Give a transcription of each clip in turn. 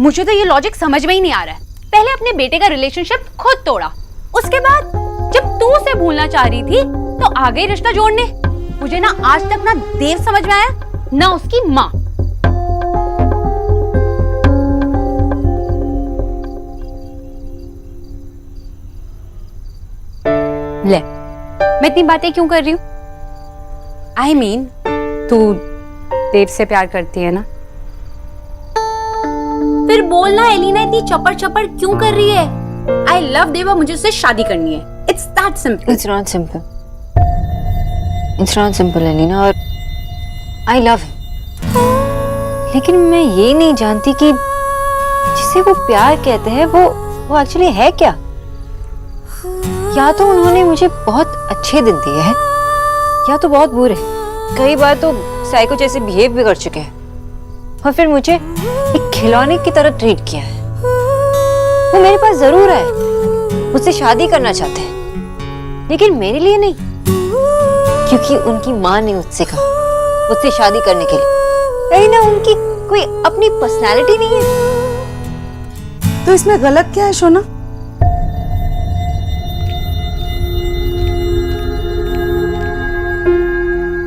मुझे तो ये लॉजिक समझ में ही नहीं आ रहा है। पहले अपने बेटे का रिलेशनशिप खुद तोड़ा, उसके बाद जब तू उसे भूलना चाह रही थी तो आ गई रिश्ता जोड़ने। मुझे ना आज तक ना देव समझ में आया ना उसकी माँ। ले, मैं इतनी बातें क्यों कर रही हूँ? I mean, तू देव से प्यार करती है ना? फिर बोलना एलिना इतनी चपर चपर क्यों कर रही है? I love देव, मुझे उससे शादी करनी है। It's that simple. It's not simple. It's not simple, Elina, और I love him. लेकिन मैं ये नहीं जानती कि जिसे वो प्यार कहते हैं वो एक्चुअली है क्या? या तो उन्होंने मुझे बहुत अच्छे दिन दिए हैं या तो बहुत बुरे। कई बार तो साइको जैसे बिहेव भी कर चुके हैं और फिर मुझे एक खिलौने की तरह ट्रीट किया है। वो मेरे पास जरूर है, मुझसे शादी करना चाहते हैं, लेकिन मेरे लिए नहीं, क्योंकि उनकी माँ ने मुझसे कहा मुझसे शादी करने के लिए। नहीं ना, उनकी कोई अपनी पर्सनालिटी नहीं है। तो इसमें गलत क्या है शोना?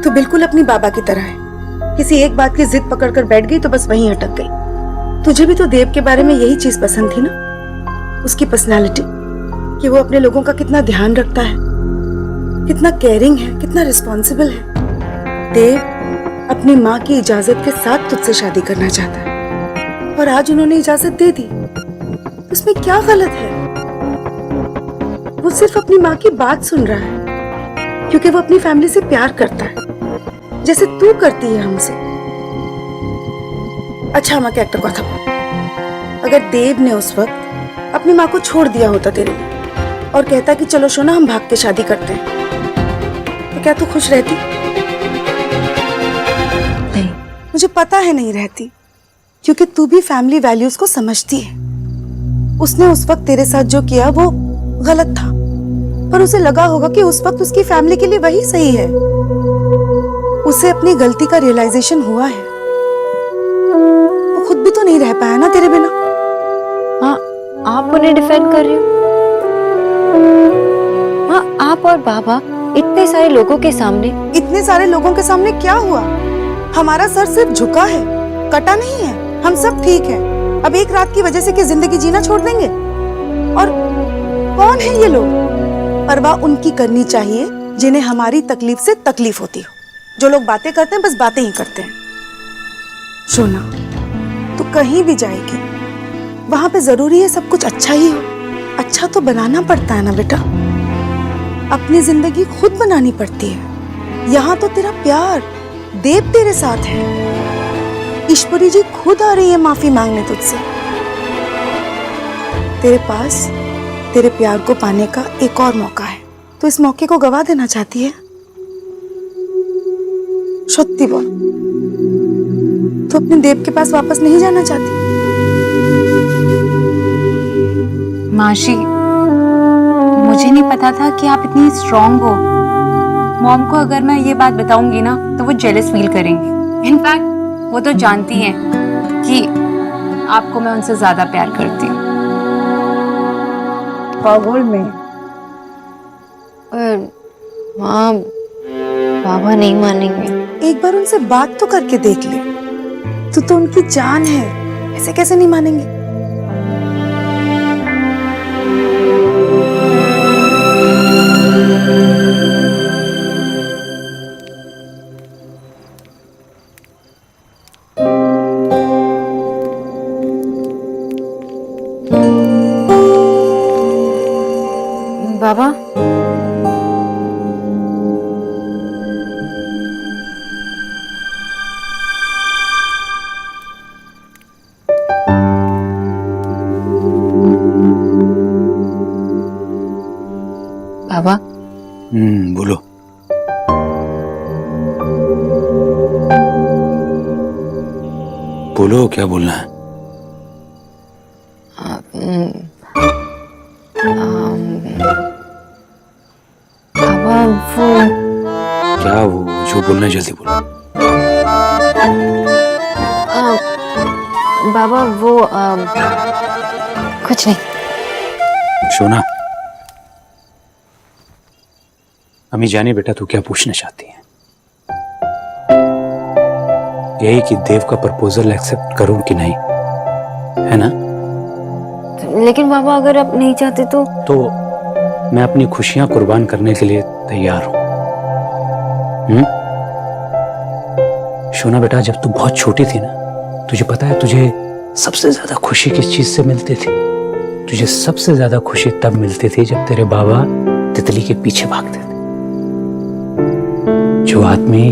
तो बिल्कुल अपनी बाबा की तरह है, किसी एक बात की जिद पकड़कर बैठ गई तो बस वहीं अटक गई। तुझे भी तो देव के बारे में यही चीज पसंद थी ना, उसकी पर्सनालिटी, कि वो अपने लोगों का कितना ध्यान रखता है, कितना केयरिंग है, कितना रिस्पॉन्सिबल है। देव अपनी माँ की इजाजत के साथ तुझसे शादी करना चाहता है और आज उन्होंने इजाजत दे दी, उसमें क्या गलत है? वो सिर्फ अपनी माँ की बात सुन रहा है क्योंकि वो अपनी फैमिली से प्यार करता है जैसे तू करती है हमसे। अच्छा আমাকে একটা কথা বল, अगर देव ने उस वक्त अपनी माँ को छोड़ दिया होता तेरे लिए और कहता कि चलो सोना हम भाग के शादी करते हैं, तो क्या तू खुश रहती? नहीं। मुझे पता है नहीं रहती, क्योंकि तू भी फैमिली वैल्यूज को समझती है। उसने उस वक्त तेरे साथ जो किया वो गलत था, पर उसे लगा होगा कि उस वक्त उसकी फैमिली के लिए वही सही है। उसे अपनी गलती का रियलाइजेशन हुआ है। वो खुद भी तो नहीं रह पाया ना तेरे बिना। हाँ, आप उन्हें डिफेंड कर रही हो। हाँ, आप और बाबा इतने सारे लोगों के सामने। इतने सारे लोगों के सामने क्या हुआ? हमारा सर सिर्फ झुका है, कटा नहीं है। हम सब ठीक हैं। अब एक रात की वजह से क्या जिंदगी जीना छोड़ देंगे? और कौन है ये लोग? परवाह उनकी करनी चाहिए जिन्हें हमारी तकलीफ से तकलीफ होती हो। जो लोग बातें करते हैं बस बातें ही करते हैं। सोना, तू कहीं भी जाएगी वहां पे जरूरी है सब कुछ अच्छा ही हो। अच्छा तो बनाना पड़ता है ना बेटा, अपनी जिंदगी खुद बनानी पड़ती है। यहाँ तो तेरा प्यार देव तेरे साथ है। ईश्वरी जी खुद आ रही है माफी मांगने तुझसे। तेरे पास तेरे प्यार को पाने का एक और मौका है, तो इस मौके को गवा देना चाहती है? सत्य बोल, तो अपने देव के पास वापस नहीं जाना चाहती? माशी, मुझे नहीं पता था कि आप इतनी स्ट्रांग हो। मॉम को अगर मैं ये बात बताऊंगी ना तो वो जेलस फील करेंगी। इनफैक्ट वो तो जानती हैं कि आपको मैं उनसे ज्यादा प्यार करती हूँ। पागल में। पर माँ, बाबा नहीं मानेंगे। एक बार उनसे बात तो करके देख ले। तू तो उनकी जान है, ऐसे कैसे नहीं मानेंगे? बाबा, बाबा। बोलो। बोलो, क्या बोलना है? बाबा, वो क्या वो जो बोलना है जल्दी बोलो। बाबा वो कुछ नहीं। सोना, अम्मी जाने बेटा तू क्या पूछना चाहती है? यही कि देव का प्रपोजल एक्सेप्ट करूं कि नहीं, है ना? लेकिन बाबा अगर आप नहीं चाहते तो मैं अपनी खुशियां कुर्बान करने के लिए तैयार हूं। सोना बेटा, जब तू बहुत छोटी थी ना, तुझे पता है तुझे सबसे ज्यादा खुशी किस चीज से मिलती थी? तुझे सबसे ज्यादा खुशी तब मिलती थी जब तेरे बाबा तितली के पीछे भागते थे। जो आदमी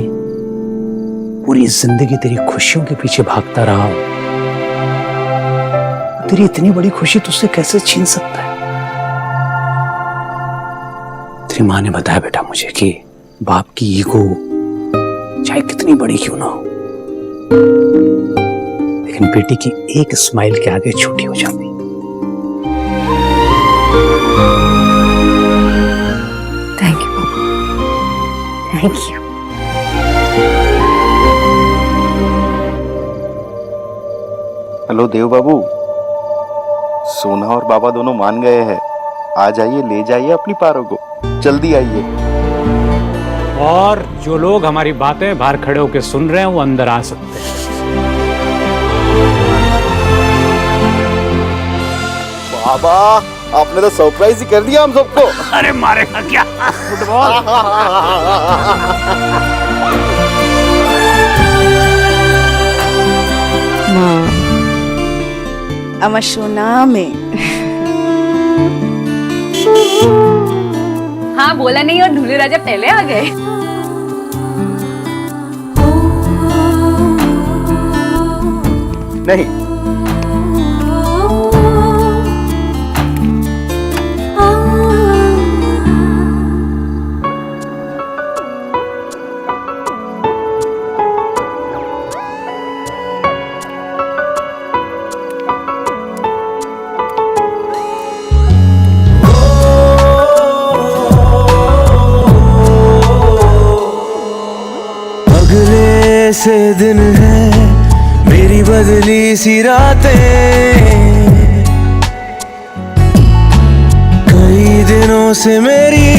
पूरी जिंदगी तेरी खुशियों के पीछे भागता रहा हो, तेरी इतनी बड़ी खुशी तुझसे कैसे छीन सकता है? तेरी माँ ने बताया बेटा मुझे कि बाप की ईगो चाहे कितनी बड़ी क्यों ना हो, लेकिन बेटी की एक स्माइल के आगे छोटी हो जाती। Thank you, thank you. Hello Dev बाबू, सोना और बाबा दोनों मान गए हैं। आ जाइए, ले जाइए अपनी पारो को, जल्दी आइए। और जो लोग हमारी बातें बाहर खड़े होकर सुन रहे हैं वो अंदर आ सकते हैं। बाबा, आपने तो सरप्राइज ही कर दिया हम सबको। अरे मारेगा क्या फुटबॉल? আমার সোনা মেয়ে। हाँ बोला नहीं और ढूले राजा पहले आ गए। नहीं, अगले से दिन है मेरी बदली सी रातें, कई दिनों से मेरी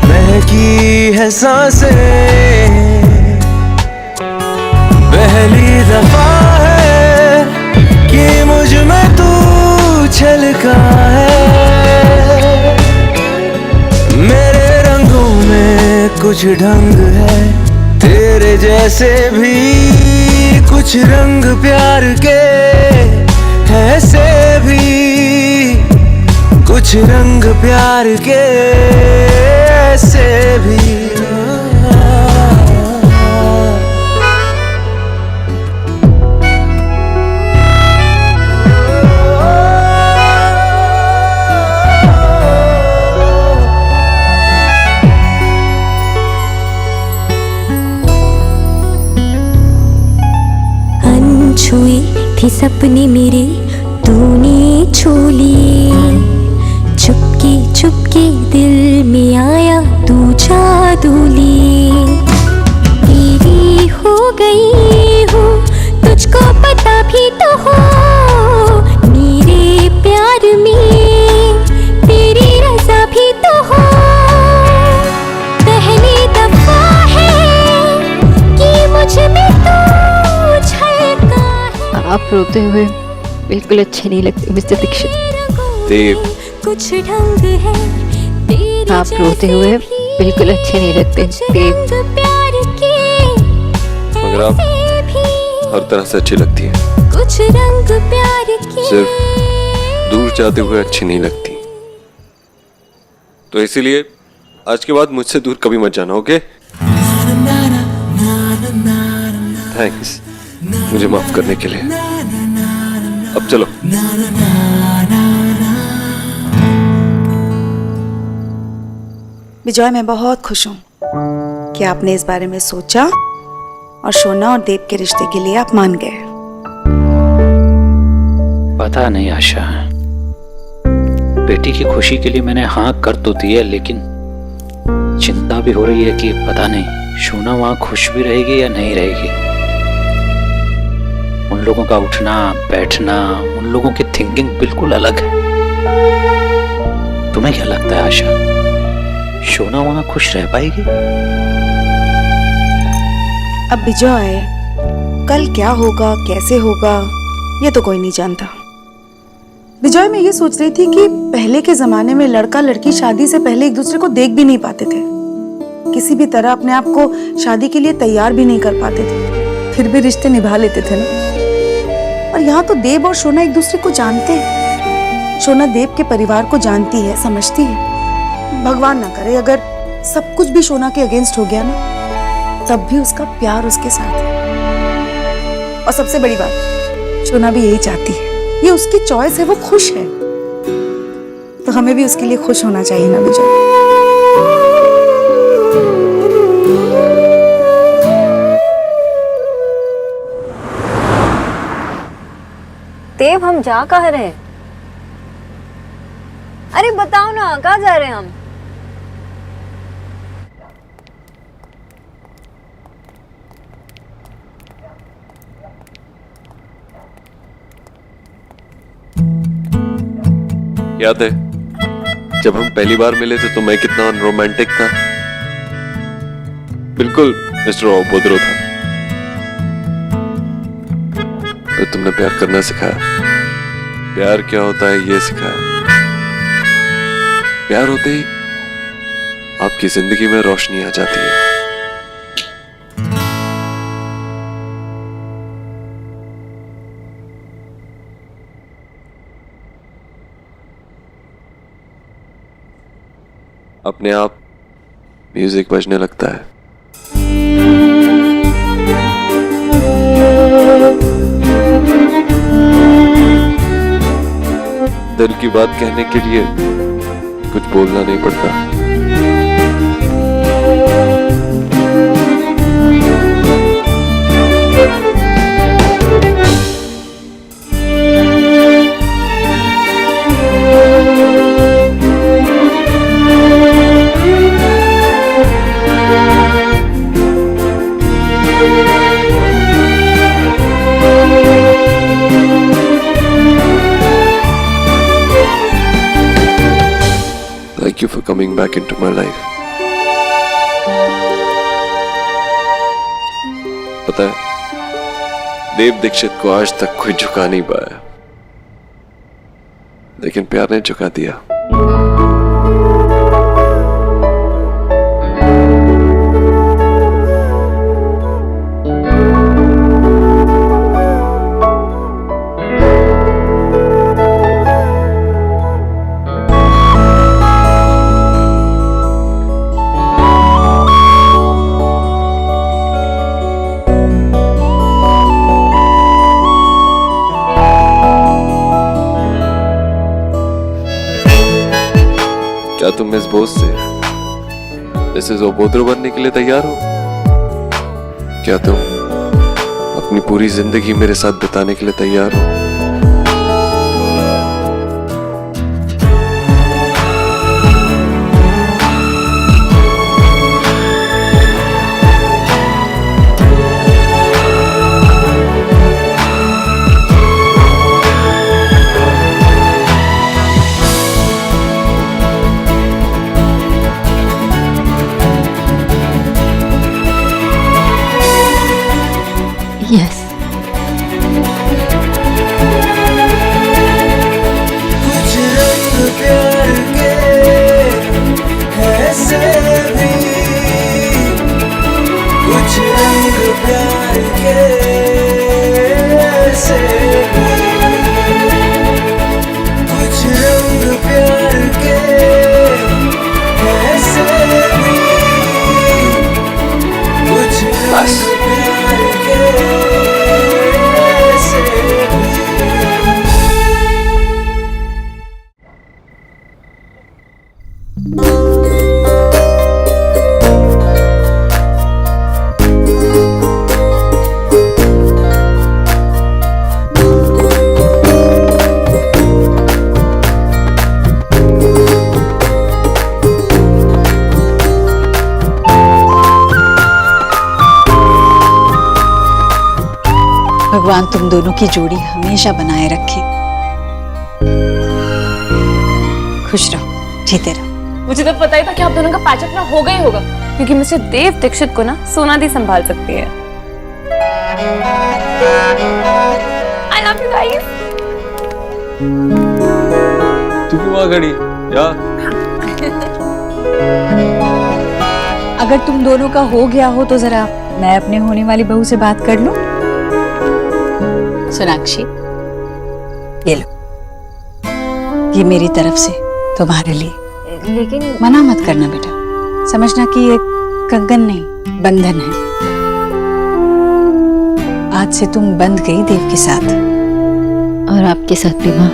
महकी है सांसें, पहली दफा है कि मुझ में तू छलका है, मेरे रंगों में कुछ ढंग है, तेरे जैसे भी कुछ रंग प्यार के, ऐसे भी कुछ रंग प्यार के, ऐसे भी। छुई थी सपने मेरे, तूने छू लिए, चुपके चुपके दिल में आया तू जादू लिए, तेरी हो गई हूँ तुझको पता भी तो हो, मेरे प्यार में तेरी रजा भी तो हो, पहली दफा है कि मुझ में तू आप रोते हुए बिल्कुल अच्छे नहीं लगते मिस्टर दीक्षित। देव, कुछ ढंग है, आप रोते हुए बिल्कुल अच्छे नहीं लगते देव। मगर आप हर तरह से अच्छी लगती है, कुछ रंग प्यार के, सिर्फ दूर जाते हुए अच्छी नहीं लगती। तो इसीलिए आज के बाद मुझसे दूर कभी मत जाना, ओके? थैंक्स मुझे माफ करने के लिए। अब चलो। विजय, मैं बहुत खुश हूँ कि आपने इस बारे में सोचा और सोना और देव के रिश्ते के लिए आप मान गए। पता नहीं आशा, बेटी की खुशी के लिए मैंने हाँ कर तो दी है, लेकिन चिंता भी हो रही है कि पता नहीं सोना वहां खुश भी रहेगी या नहीं रहेगी। उन लोगों का उठना बैठना, उन लोगों की थिंकिंग बिल्कुल अलग है। तुम्हें क्या लगता है आशा, शोना वहां खुश रह पाएगी? अब विजय, कल क्या होगा कैसे होगा ये तो कोई नहीं जानता। विजय, मैं ये सोच रही थी कि पहले के जमाने में लड़का लड़की शादी से पहले एक दूसरे को देख भी नहीं पाते थे, किसी भी तरह अपने आप को शादी के लिए तैयार भी नहीं कर पाते थे, फिर भी रिश्ते निभा लेते थे ना। और यहाँ तो देव और शोना एक दूसरे को जानते हैं। शोना देव के परिवार को जानती है, समझती है। भगवान ना करे अगर सब कुछ भी शोना के अगेंस्ट हो गया ना, तब भी उसका प्यार उसके साथ है। और सबसे बड़ी बात, शोना भी यही चाहती है, ये उसकी चॉइस है, वो खुश है, तो हमें भी उसके लिए खुश होना चाहिए ना विजय। देव, हम जा कहाँ रहे हैं? अरे बताओ ना, कहाँ जा रहे हैं हम? याद है जब हम पहली बार मिले थे तो मैं कितना रोमांटिक था? बिल्कुल मिस्टर ओबोद्रो था। तो तुमने प्यार करना सिखाया, प्यार क्या होता है ये सिखाया। प्यार होते ही आपकी जिंदगी में रोशनी आ जाती है। अपने आप म्यूजिक बजने लगता है। दिल की बात कहने के लिए कुछ बोलना नहीं पड़ता। Thank you for coming back into my life. पता है, देव दीक्षित को आज तक कोई झुका नहीं पाया, लेकिन प्यार ने झुका दिया। क्या तुम इस बोझ से मिसेस ओबोद्रो बनने के लिए तैयार हो? क्या तुम अपनी पूरी जिंदगी मेरे साथ बिताने के लिए तैयार हो? यस। कुछ रंग प्यार के ऐसे भी, कुछ रंग प्यार के ऐसे भी, कुछ रंग प्यार के ऐसे भी, कुछ रंग प्यार के ऐसे भी। भगवान तुम दोनों की जोड़ी हमेशा बनाए रखे। खुश रहो, जीते रहो। मुझे तो पता ही था कि आप दोनों का पैचअप ना होगा ही होगा, क्योंकि मिस्टर देव दीक्षित को ना सोना दी संभाल सकती है। I love you guys. तू क्यों वहां खड़ी या अगर तुम दोनों का हो गया हो तो जरा मैं अपने होने वाली बहू से बात कर लूं। सोनाक्षी, ये लो, ये मेरी तरफ से तुम्हारे लिए। लेकिन मना मत करना बेटा, समझना कि ये कंगन नहीं बंधन है। आज से तुम बंध गई देव के साथ। और आपके साथ भी माँ।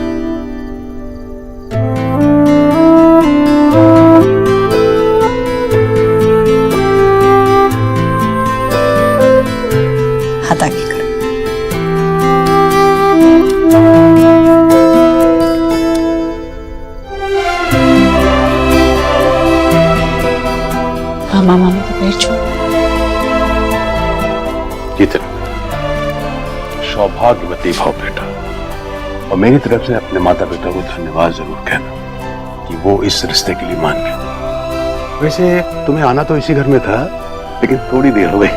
हाथ आगे करो। मामा मामी के पैर छू। जीते सौभाग्यवती भाव बेटा, और मेरी तरफ से अपने माता पिता को धन्यवाद जरूर कहना कि वो इस रिश्ते के लिए मान गए। वैसे तुम्हें आना तो इसी घर में था, लेकिन थोड़ी देर हो गई,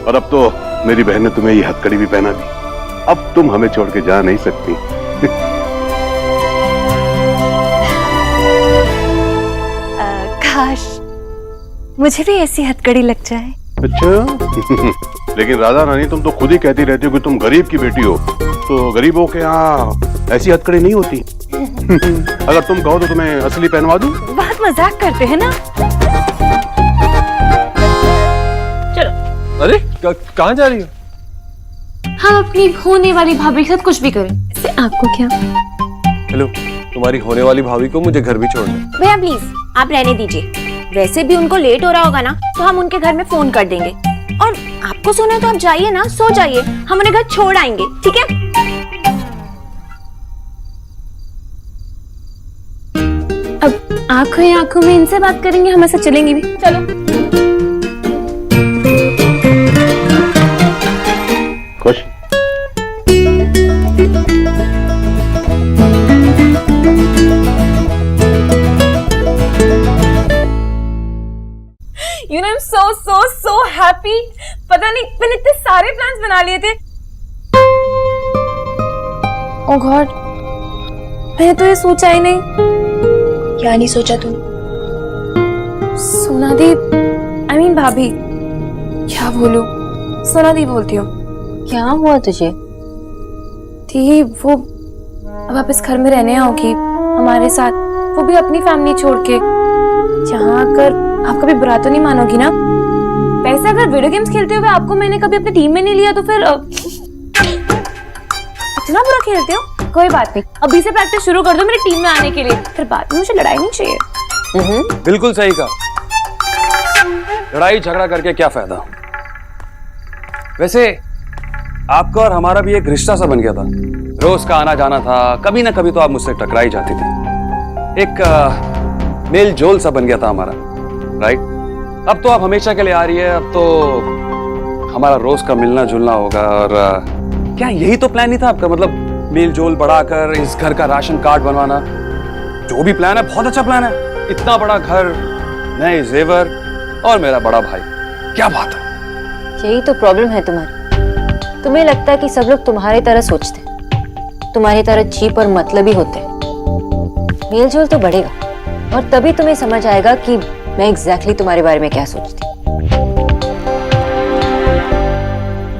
और अब तो मेरी बहन ने तुम्हें ये हथकड़ी भी पहना दी। अब तुम हमें छोड़ के जा नहीं सकती। काश मुझे भी ऐसी हथकड़ी लग जाए। अच्छा लेकिन राधा रानी, तुम तो खुद ही कहती रहती हो कि तुम गरीब की बेटी हो, तो गरीबों के यहाँ ऐसी हथकड़ी नहीं होती। अगर तुम कहो तो तुम्हें असली पहनवा दूं। बहुत मजाक करते हैं ना। अरे कहाँ जा रही हो? हम अपनी होने वाली भाभी के साथ कुछ भी करें, इससे आपको क्या? हेलो, तुम्हारी होने वाली भाभी को मुझे घर भी छोड़ना है। भैया प्लीज आप रहने दीजिए, वैसे भी उनको लेट हो रहा होगा ना, तो हम उनके घर में फोन कर देंगे। और आपको सोना है तो आप जाइए ना, सो जाइए, हम उन्हें घर छोड़ आएंगे, ठीक है? अब आंखों ही आंखों में इनसे बात करेंगे, हम ऐसे चलेंगे भी। चलो। खुश? You know, I'm so happy. पता नहीं मैंने इतने सारे प्लान्स बना लिए थे। Oh God, मैंने तो ये सोचा ही नहीं। क्या नहीं सोचा तुम? सोना दी, I mean भाभी, क्या बोलूं? सोना दी बोलती हूँ। क्या हुआ तुझे? थी वो, अब आप इस घर में रहने आओगी हमारे साथ, वो भी अपनी फैमिली छोड़ के। यहाँ आकर आप कभी बुरा तो नहीं मानोगी ना? वैसे अगर वीडियो गेम्स खेलते हुए आपको मैंने कभी अपनी टीम में नहीं लिया तो फिर इतना बुरा खेलते हो? कोई बात नहीं, अभी से प्रैक्टिस शुरू कर दो मेरी टीम में आने के लिए, फिर बाद में मुझे लड़ाई नहीं चाहिए। बिल्कुल सही कहा, लड़ाई झगड़ा करके क्या फायदा। वैसे आपका और हमारा भी एक रिश्ता सा बन गया था, रोज का आना जाना था, कभी ना कभी तो आप मुझसे टकराई जाती थी, एक मेल जोल सा बन गया था हमारा, राइट? अब तो आप हमेशा के लिए आ रही है, अब तो हमारा रोज का मिलना जुलना होगा। और क्या यही तो प्लान नहीं था आपका? मतलब मेल जोल बढ़ाकर इस घर का राशन कार्ड बनवाना, जो भी प्लान है बहुत अच्छा प्लान है। इतना बड़ा घर, नए जेवर और मेरा बड़ा भाई, क्या बात है। यही तो प्रॉब्लम है तुम्हारी, तुम्हें लगता है कि सब लोग तुम्हारी तरह सोचते हैं, तुम्हारी तरह चीप और मतलबी होते हैं। मेल जोल तो बढ़ेगा और तभी तुम्हें समझ आएगा कि मैं एग्जैक्टली तुम्हारे बारे में क्या सोचती हूँ।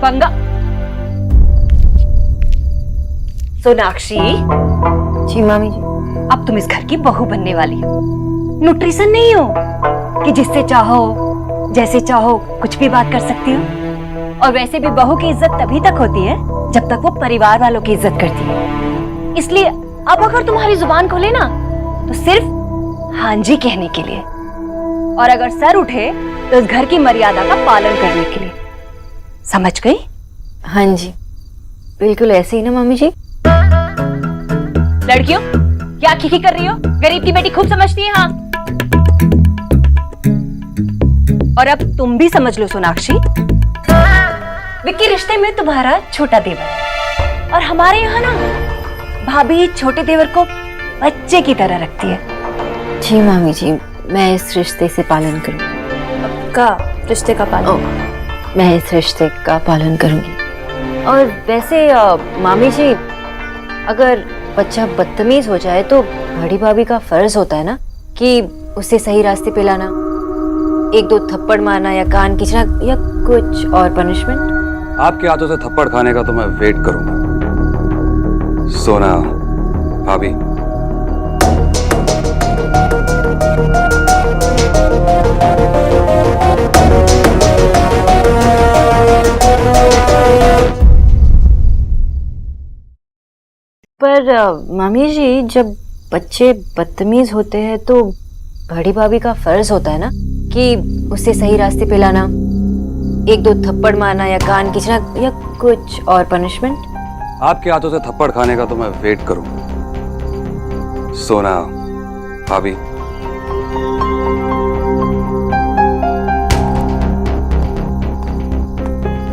बंगा सोनाक्षी, जी मामी जी। अब तुम इस घर की बहू बनने वाली हो, न्यूट्रिशन नहीं हो कि जिससे चाहो जैसे चाहो कुछ भी बात कर सकती हो। और वैसे भी बहू की इज्जत तभी तक होती है जब तक वो परिवार वालों की इज्जत करती है। इसलिए अब अगर तुम्हारी जुबान खोले ना तो सिर्फ हाँ जी कहने के लिए, और अगर सर उठे तो इस घर की मर्यादा का पालन करने के लिए। समझ गई? हाँ जी, बिल्कुल ऐसे ही ना मामी जी। लड़कियों क्या खिखी कर रही हो? गरीब की बेटी खूब समझती है। हाँ, और अब तुम भी समझ लो सोनाक्षी, विक्की रिश्ते में तुम्हारा छोटा देवर, और हमारे यहाँ ना भाभी छोटे देवर को बच्चे की तरह रखती है। जी मामी जी, मैं इस रिश्ते से पालन करूंगी। का रिश्ते का पालन? मैं इस रिश्ते का पालन करूंगी। और वैसे मामी जी, अगर बच्चा बदतमीज हो जाए तो बड़ी भाभी का फर्ज होता है ना कि उसे सही रास्ते पे लाना, एक दो थप्पड़ मारना या कान खींचना या कुछ और पनिशमेंट। आपके हाथों से थप्पड़ खाने का तो मैं वेट करूंगा। सोना भाभी, पर मामी जी, जब बच्चे बदतमीज होते हैं तो बड़ी भाभी का फर्ज होता है ना कि उसे सही रास्ते पे लाना, एक दो थप्पड़ मारना या कान खींचना या कुछ और पनिशमेंट। आपके हाथों से थप्पड़ खाने का तो मैं वेट करूंगा। सोना भाभी,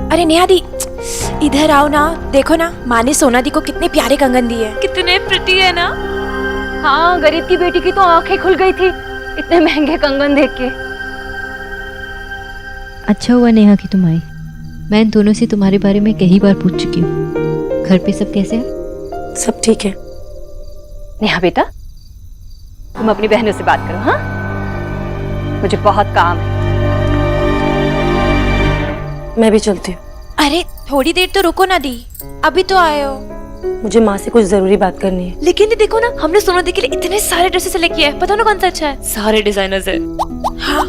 अरे नेहा दी, इधर आओ ना। देखो ना, माँ ने सोना दी को कितने प्यारे कंगन दिए। कितने प्रिटी है ना। हाँ, गरीब की बेटी की तो आंखें खुल गई थी इतने महंगे कंगन देख के। अच्छा हुआ नेहा कि तुम आई। मैं इन दोनों से तुम्हारे बारे में कई बार पूछ चुकी हूँ। घर पे सब कैसे हैं? सब ठीक है। नेहा बेटा, तुम अपनी बहनों से बात करो। हाँ, मुझे बहुत काम है। मैं भी चलती हूँ। अरे थोड़ी देर तो रुको ना दी, अभी तो आए हो। मुझे माँ से कुछ जरूरी बात करनी है। लेकिन देखो ना, हमने सोना दी के लिए इतने सारे ड्रेसेस सेलेक्ट किए हैं। पता ना कौन सा अच्छा है। सारे डिजाइनर्स है। हाँ,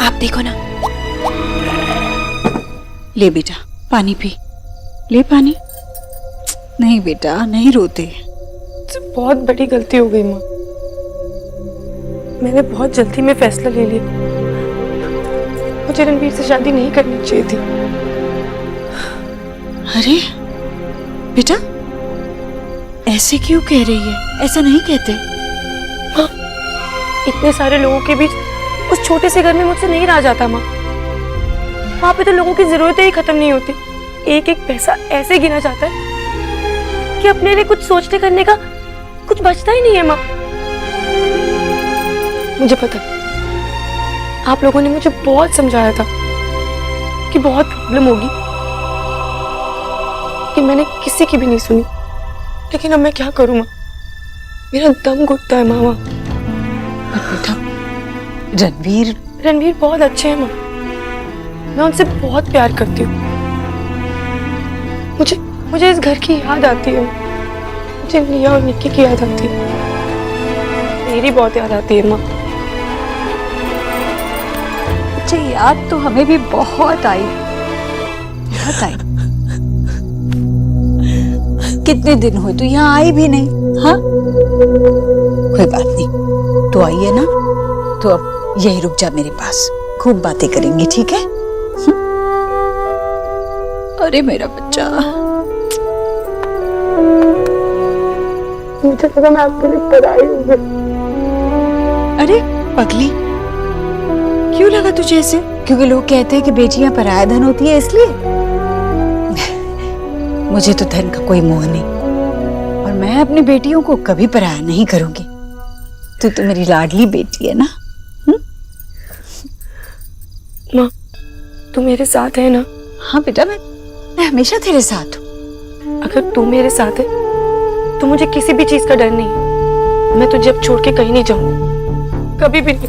आप देखो ना। ले बेटा, पानी पी। ले पानी। नहीं बेटा, नहीं रोते। बहुत बड़ी गलती हो गई माँ। मैंने बहुत जल्दी में फैसला ले लिया। मुझे रणवीर से शादी नहीं करनी चाहिए थी। अरे बेटा, ऐसे क्यों कह रही है? ऐसा नहीं कहते। माँ, इतने सारे लोगों के बीच उस छोटे से घर में मुझसे नहीं रहा जाता माँ। वहां पे तो लोगों की जरूरतें ही खत्म नहीं होती। एक एक पैसा ऐसे गिना जाता है कि अपने लिए कुछ सोचने करने का कुछ बचता ही नहीं है माँ। मुझे पता, आप लोगों ने मुझे बहुत समझाया था कि बहुत प्रॉब्लम होगी, कि मैंने किसी की भी नहीं सुनी। लेकिन अब मैं क्या करूं माँ? मेरा दम घुटता है मामा। बेटा, रणवीर बहुत अच्छे हैं माँ। मैं उनसे बहुत प्यार करती हूँ। मुझे इस घर की याद आती है। मुझे निया और निक्की की याद आती है। मेरी बहुत याद आती है माँ। मुझे याद तो हमें भी बहुत आई। कितने दिन हुए तू यहाँ आई भी नहीं। हाँ, कोई बात नहीं, तू आई है ना, तो अब यही रुक जा मेरे पास। खूब बातें करेंगे, ठीक है? अरे मेरा बच्चा, मुझे लगा मैं आपके लिए पराई हूँ। अरे पगली, क्यों लगा तुझे ऐसे? क्योंकि लोग कहते हैं कि बेटियां पराया धन होती है, इसलिए। मुझे तो धन का कोई मोह नहीं, और मैं अपनी बेटियों को कभी पराया नहीं करूंगी। तू तो मेरी लाडली बेटी है ना। माँ, तू मेरे साथ है ना? हाँ बेटा, मैं हमेशा तेरे साथ हूँ। अगर तू मेरे साथ है तो मुझे किसी भी चीज का डर नहीं है। मैं तुझे अब छोड़ के कहीं नहीं जाऊंगी, कभी भी नहीं।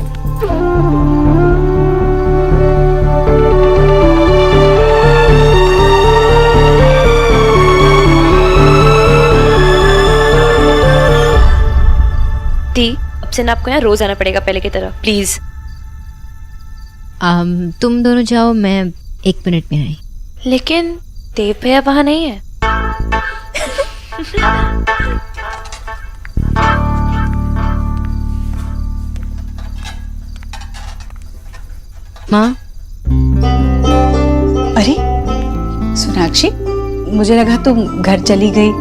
दी, अब से ना आपको यहाँ रोज आना पड़ेगा पहले की तरह, प्लीज। तुम दोनों जाओ, मैं 1 मिनट में आई। लेकिन देव भैया वहां नहीं है। माँ, अरे सोनाक्षी, मुझे लगा तुम घर चली गई।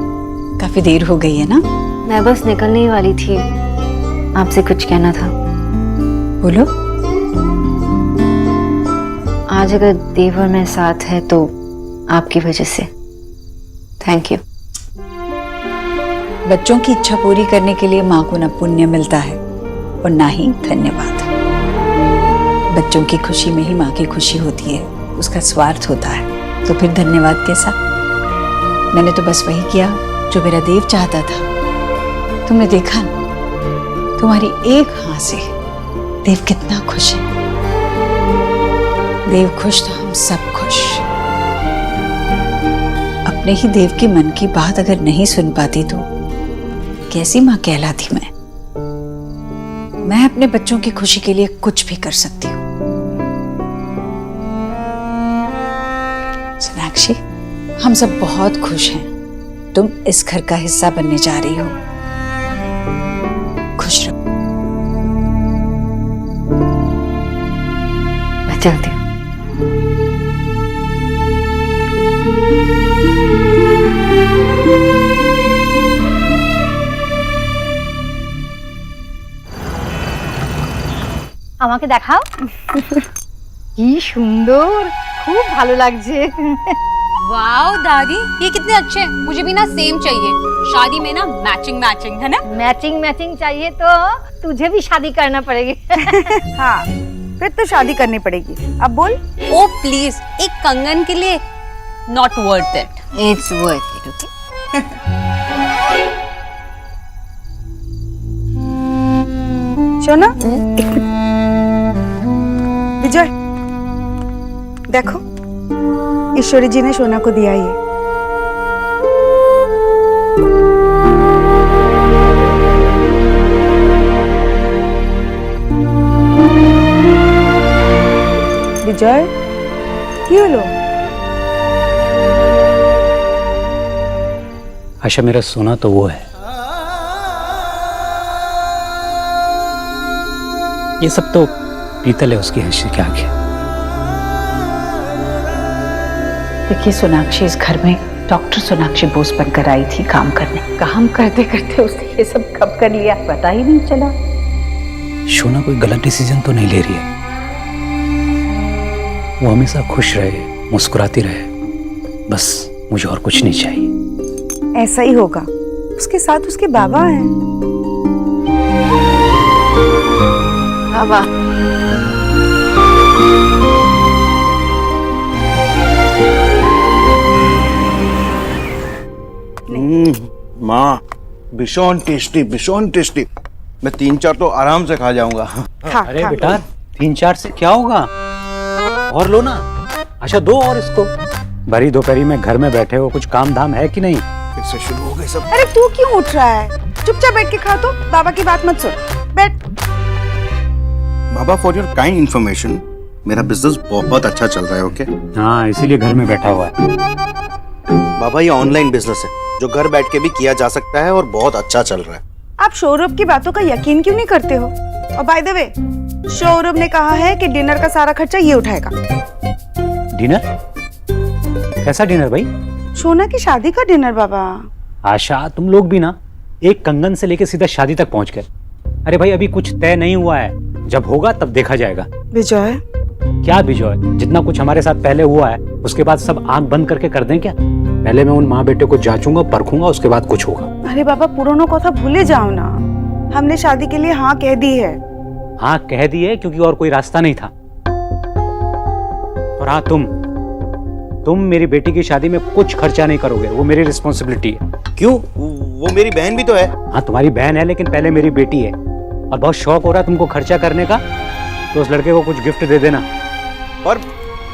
काफी देर हो गई है ना? मैं बस निकलने ही वाली थी, आपसे कुछ कहना था। बोलो। आज अगर देव और मैं साथ है तो आपकी वजह से। Thank you. बच्चों की इच्छा पूरी करने के लिए माँ को न पुण्य मिलता है और ना ही धन्यवाद। बच्चों की खुशी में ही माँ की खुशी होती है, उसका स्वार्थ होता है, तो फिर धन्यवाद कैसा? मैंने तो बस वही किया जो मेरा देव चाहता था। तुमने देखा ना, तुम्हारी एक हाँ से देव कितना खुश है। देव खुश तो हम सब खुश। अपने ही देव के मन की बात अगर नहीं सुन पाती तो कैसी माँ कहलाती मैं? मैं अपने बच्चों की खुशी के लिए कुछ भी कर सकती हूँ। सोनाक्षी, हम सब बहुत खुश हैं। तुम इस घर का हिस्सा बनने जा रही हो। खुश रहो। मैं चलती हूँ। আমাকে দেখাও। কি সুন্দর, খুব ভালো লাগছে। वाओ दादी, ये कितने अच्छे हैं। मुझे भी ना सेम चाहिए। शादी में ना मैचिंग मैचिंग, है ना? मैचिंग मैचिंग चाहिए तो तुझे भी शादी करना पड़ेगी। हाँ, फिर तो शादी करनी पड़ेगी। अब बोल। ओ प्लीज, एक कंगन के लिए not worth it. It's worth it, okay? सोना, विजय, देखो ईश्वरी जी ने सोना को दिया ये। विजय, ये लो। आशा, मेरा सोना तो वो है। ये सब तो पीतल है उसकी हैसियत के आगे। देखिए सोनाक्षी इस घर में डॉक्टर सोनाक्षी बोस बनकर आई थी काम करने। काम करते करते उसने ये सब कब कर लिया पता ही नहीं चला। शोना कोई गलत डिसीजन तो नहीं ले रही है। वो हमेशा खुश रहे, मुस्कुराती रहे, बस मुझे और कुछ नहीं चाहिए। ऐसा ही होगा। उसके साथ उसके बाबा हैं। बाबा, माँ, भीषण टेस्टी, भीषण टेस्टी। मैं 3-4 तो आराम से खा जाऊंगा। अरे बेटा, 3-4 से क्या होगा? और लो ना। अच्छा, दो और इसको। भरी दोपहरी में घर में बैठे हो, कुछ काम धाम है कि नहीं? फिर से शुरू हो गए सब। अरे तू क्यों उठ रहा है? चुपचाप बैठ के खा। तो बाबा की बात मत सुन, बैठ। बाबा, फॉर योर काइंड इन्फॉर्मेशन, मेरा बिजनेस बहुत अच्छा चल रहा है। ओके? हाँ, इसीलिए घर में बैठा हुआ है। बाबा, ये ऑनलाइन बिजनेस है जो घर बैठ के भी किया जा सकता है और बहुत अच्छा चल रहा है। आप सौरभ की बातों का यकीन क्यों नहीं करते हो? और बाय द वे, सौरभ ने कहा है कि डिनर का सारा खर्चा ये उठाएगा। डिनर? कैसा डिनर भाई? सोना की शादी का डिनर बाबा। आशा, तुम लोग भी ना एक कंगन से लेके सीधा शादी तक पहुंच गए। अरे भाई, अभी कुछ तय नहीं हुआ है। जब होगा तब देखा जाएगा। विजय, क्या विजय? जितना कुछ हमारे साथ पहले हुआ है उसके बाद सब आंख बंद करके कर दें क्या? पहले मैं उन माँ बेटे को जांचूंगा, परखूंगा, उसके बाद कुछ होगा। अरे बाबा, पुरानों कथा भूले जाओ ना। हमने शादी के लिए हाँ कह दी है। हाँ कह दी है क्योंकि और कोई रास्ता नहीं था। और हाँ, तुम मेरी बेटी की शादी में कुछ खर्चा नहीं करोगे, वो मेरी रिस्पॉन्सिबिलिटी है। क्यों? वो मेरी बहन भी तो है। हाँ, तुम्हारी बहन है, लेकिन पहले मेरी बेटी है। और बहुत शौक हो रहा है तुमको खर्चा करने का, तो उस लड़के को कुछ गिफ्ट दे देना। और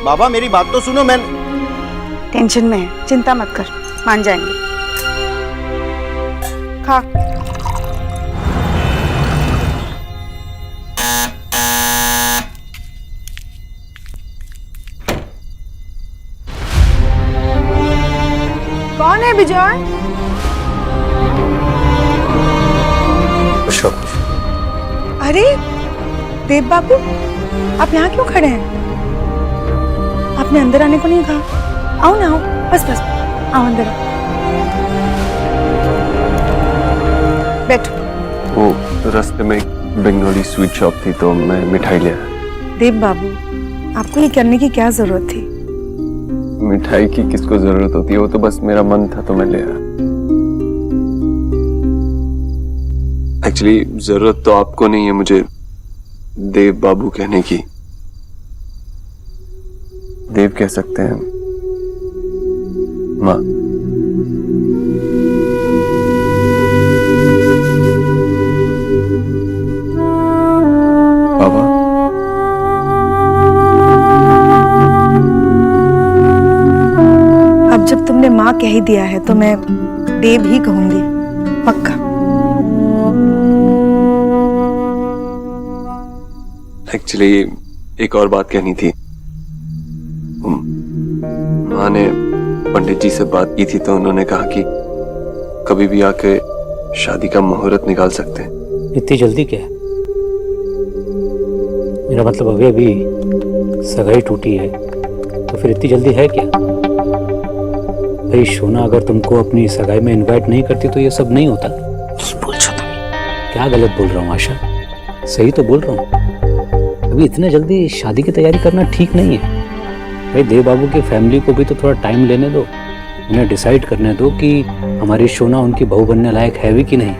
बाबा, मेरी बात तो सुनो। मैं टेंशन में है, चिंता मत कर, मान जाएंगे। खा। कौन है विजय? खुश रहो। अरे देव बाबू, आप यहाँ क्यों खड़े हैं? आपने अंदर आने को नहीं कहा? आओ ना, आओ, बस बस, आओ अंदर। बैठो। वो रास्ते में बंगाली स्वीट शॉप थी तो मैं मिठाई ले आया। देव बाबू, आपको ये करने की क्या जरूरत थी? मिठाई की किसको जरूरत होती है, वो तो बस मेरा मन था तो मैं ले आया। एक्चुअली जरूरत तो आपको नहीं है मुझे देव बाबू कहने की। देव कह सकते हैं माँ। बाबा, अब जब तुमने माँ कह ही दिया है तो मैं देव ही कहूंगी, पक्का। एक्चुअली एक और बात कहनी थी। माँ ने पंडित जी से बात की थी तो उन्होंने कहा कि कभी भी आके शादी का मुहूर्त निकाल सकते हैं। इतनी जल्दी क्या है? मेरा मतलब अभी अभी सगाई टूटी है तो फिर इतनी जल्दी है क्या? भाई शोना अगर तुमको अपनी सगाई में इनवाइट नहीं करती तो ये सब नहीं होता। बोल क्या गलत बोल रहा हूँ आशा? सही तो बोल रहा हूँ। अभी इतने जल्दी शादी की तैयारी करना ठीक नहीं है। भाई देव बाबू की फैमिली को भी तो थोड़ा टाइम लेने दो, उन्हें डिसाइड करने दो कि हमारी शोना उनकी बहू बनने लायक है भी कि नहीं।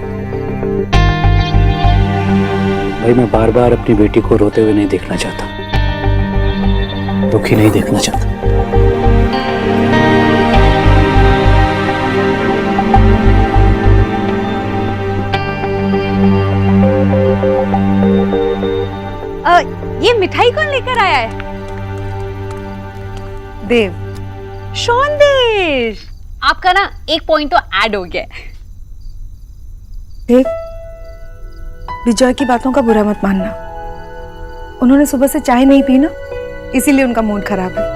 भाई मैं बार बार अपनी बेटी को रोते हुए नहीं देखना चाहता, दुखी नहीं देखना चाहता। ये मिठाई कौन लेकर आया है? देव। शौंदेश, आपका ना एक पॉइंट तो ऐड हो गया है। देव, विजय की बातों का बुरा मत मानना। उन्होंने सुबह से चाय नहीं पी ना, इसीलिए उनका मूड खराब है।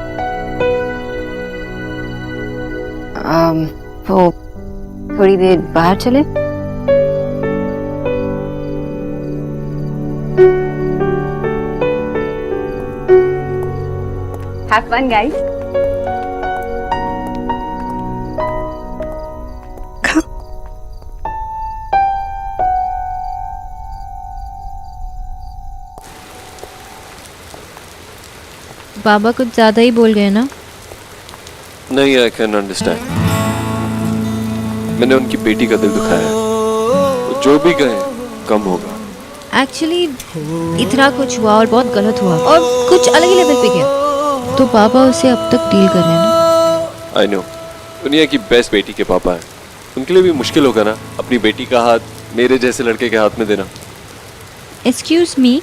वो थोड़ी देर बाहर चले। Have fun, guys. बाबा कुछ ज्यादा ही बोल गए ना? नहीं, आई कैन अंडरस्टैंड। मैंने उनकी बेटी का दिल दुखाया है, तो जो भी कहे कम होगा। एक्चुअली इतना कुछ हुआ और बहुत गलत हुआ और कुछ अलग ही लेवल पे गया, तो पापा उसे अब तक डील कर रहे हैं ना। आई नो, दुनिया की बेस्ट बेटी के पापा हैं, उनके लिए भी मुश्किल होगा ना अपनी बेटी का हाथ मेरे जैसे लड़के के हाथ में देना। एक्सक्यूज मी,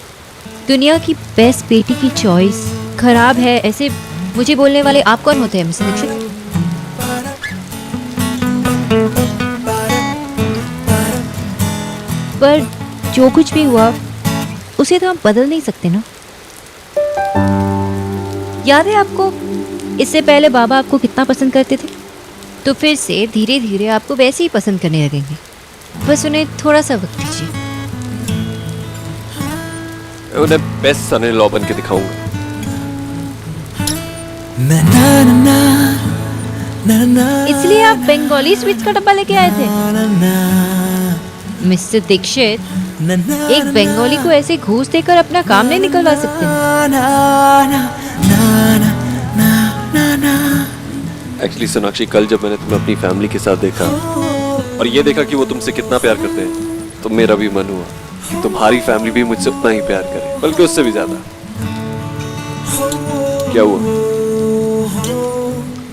दुनिया की बेस्ट बेटी की चॉइस खराब है ऐसे मुझे बोलने वाले आप कौन होते हैं मिस्टर दीक्षित? पर जो कुछ भी हुआ उसे तो हम बदल नहीं सकते ना। याद है आपको इससे पहले बाबा आपको कितना पसंद करते थे, तो फिर से धीरे धीरे आपको वैसे ही पसंद करने लगेंगे। बस उन्हें थोड़ा सा वक्त दीजिए। उन्हें बेस्ट सन इन लॉ बन के दिखाऊंगा। इसलिए आप बंगाली स्वीट्स का डब्बा लेके आए थे? मिस्टर दीक्षित, एक बंगाली को ऐसे घूस देकर अपना काम नहीं निकलवा सकते। एक्चुअली सोनाक्षी, कल जब मैंने तुम्हें अपनी फैमिली के साथ देखा और ये देखा कि वो तुमसे कितना प्यार करते हैं, तो मेरा भी मन हुआ कि तुम्हारी फैमिली भी मुझसे उतना ही प्यार करे, बल्कि उससे भी ज्यादा। क्या हुआ?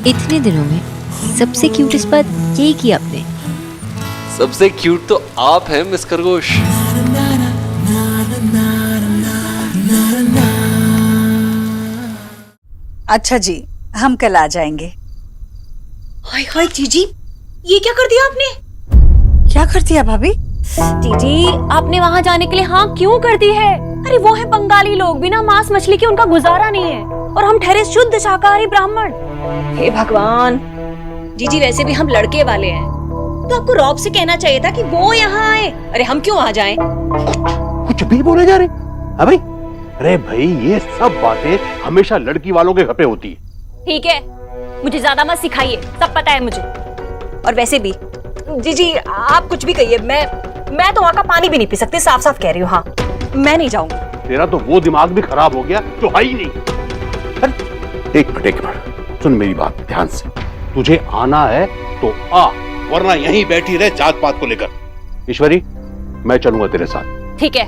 इतने दिनों में सबसे क्यूटेस्ट बात यही की आपने। सबसे क्यूट तो आप हैं मिस खरगोश। अच्छा जी, हम कल आ जाएंगे। हाय हाय जीजी, ये क्या कर दिया आपने? क्या कर दिया भाभी? जीजी, आपने वहाँ जाने के लिए हाँ क्यों कर दी है? अरे वो है बंगाली लोग, बिना मांस मछली के उनका गुजारा नहीं है, और हम ठहरे शुद्ध शाकाहारी ब्राह्मण। हे भगवान जीजी, वैसे भी हम लड़के वाले हैं, तो आपको रॉब से कहना चाहिए था कि वो यहाँ आए। अरे हम क्यों आ जाएं? कुछ भी बोले जा रहे अबे। अरे भाई, ये सब बातें हमेशा लड़की वालों के घर पे होती है। ठीक है, मुझे ज्यादा मत सिखाइए, सब पता है मुझे। और वैसे भी जीजी, आप कुछ भी कहिए, मैं तो वहाँ का पानी भी नहीं पी सकती, साफ साफ कह रही हूँ। हाँ मैं नहीं जाऊंगी। तेरा तो वो दिमाग भी खराब हो गया जो है ही नहीं। अरे एक मिनट सुन मेरी बात ध्यान से। तुझे आना है तो आ, वरना यहीं बैठी रहे जात पात को लेकर। ईश्वरी मैं चलूंगा तेरे साथ। ठीक है।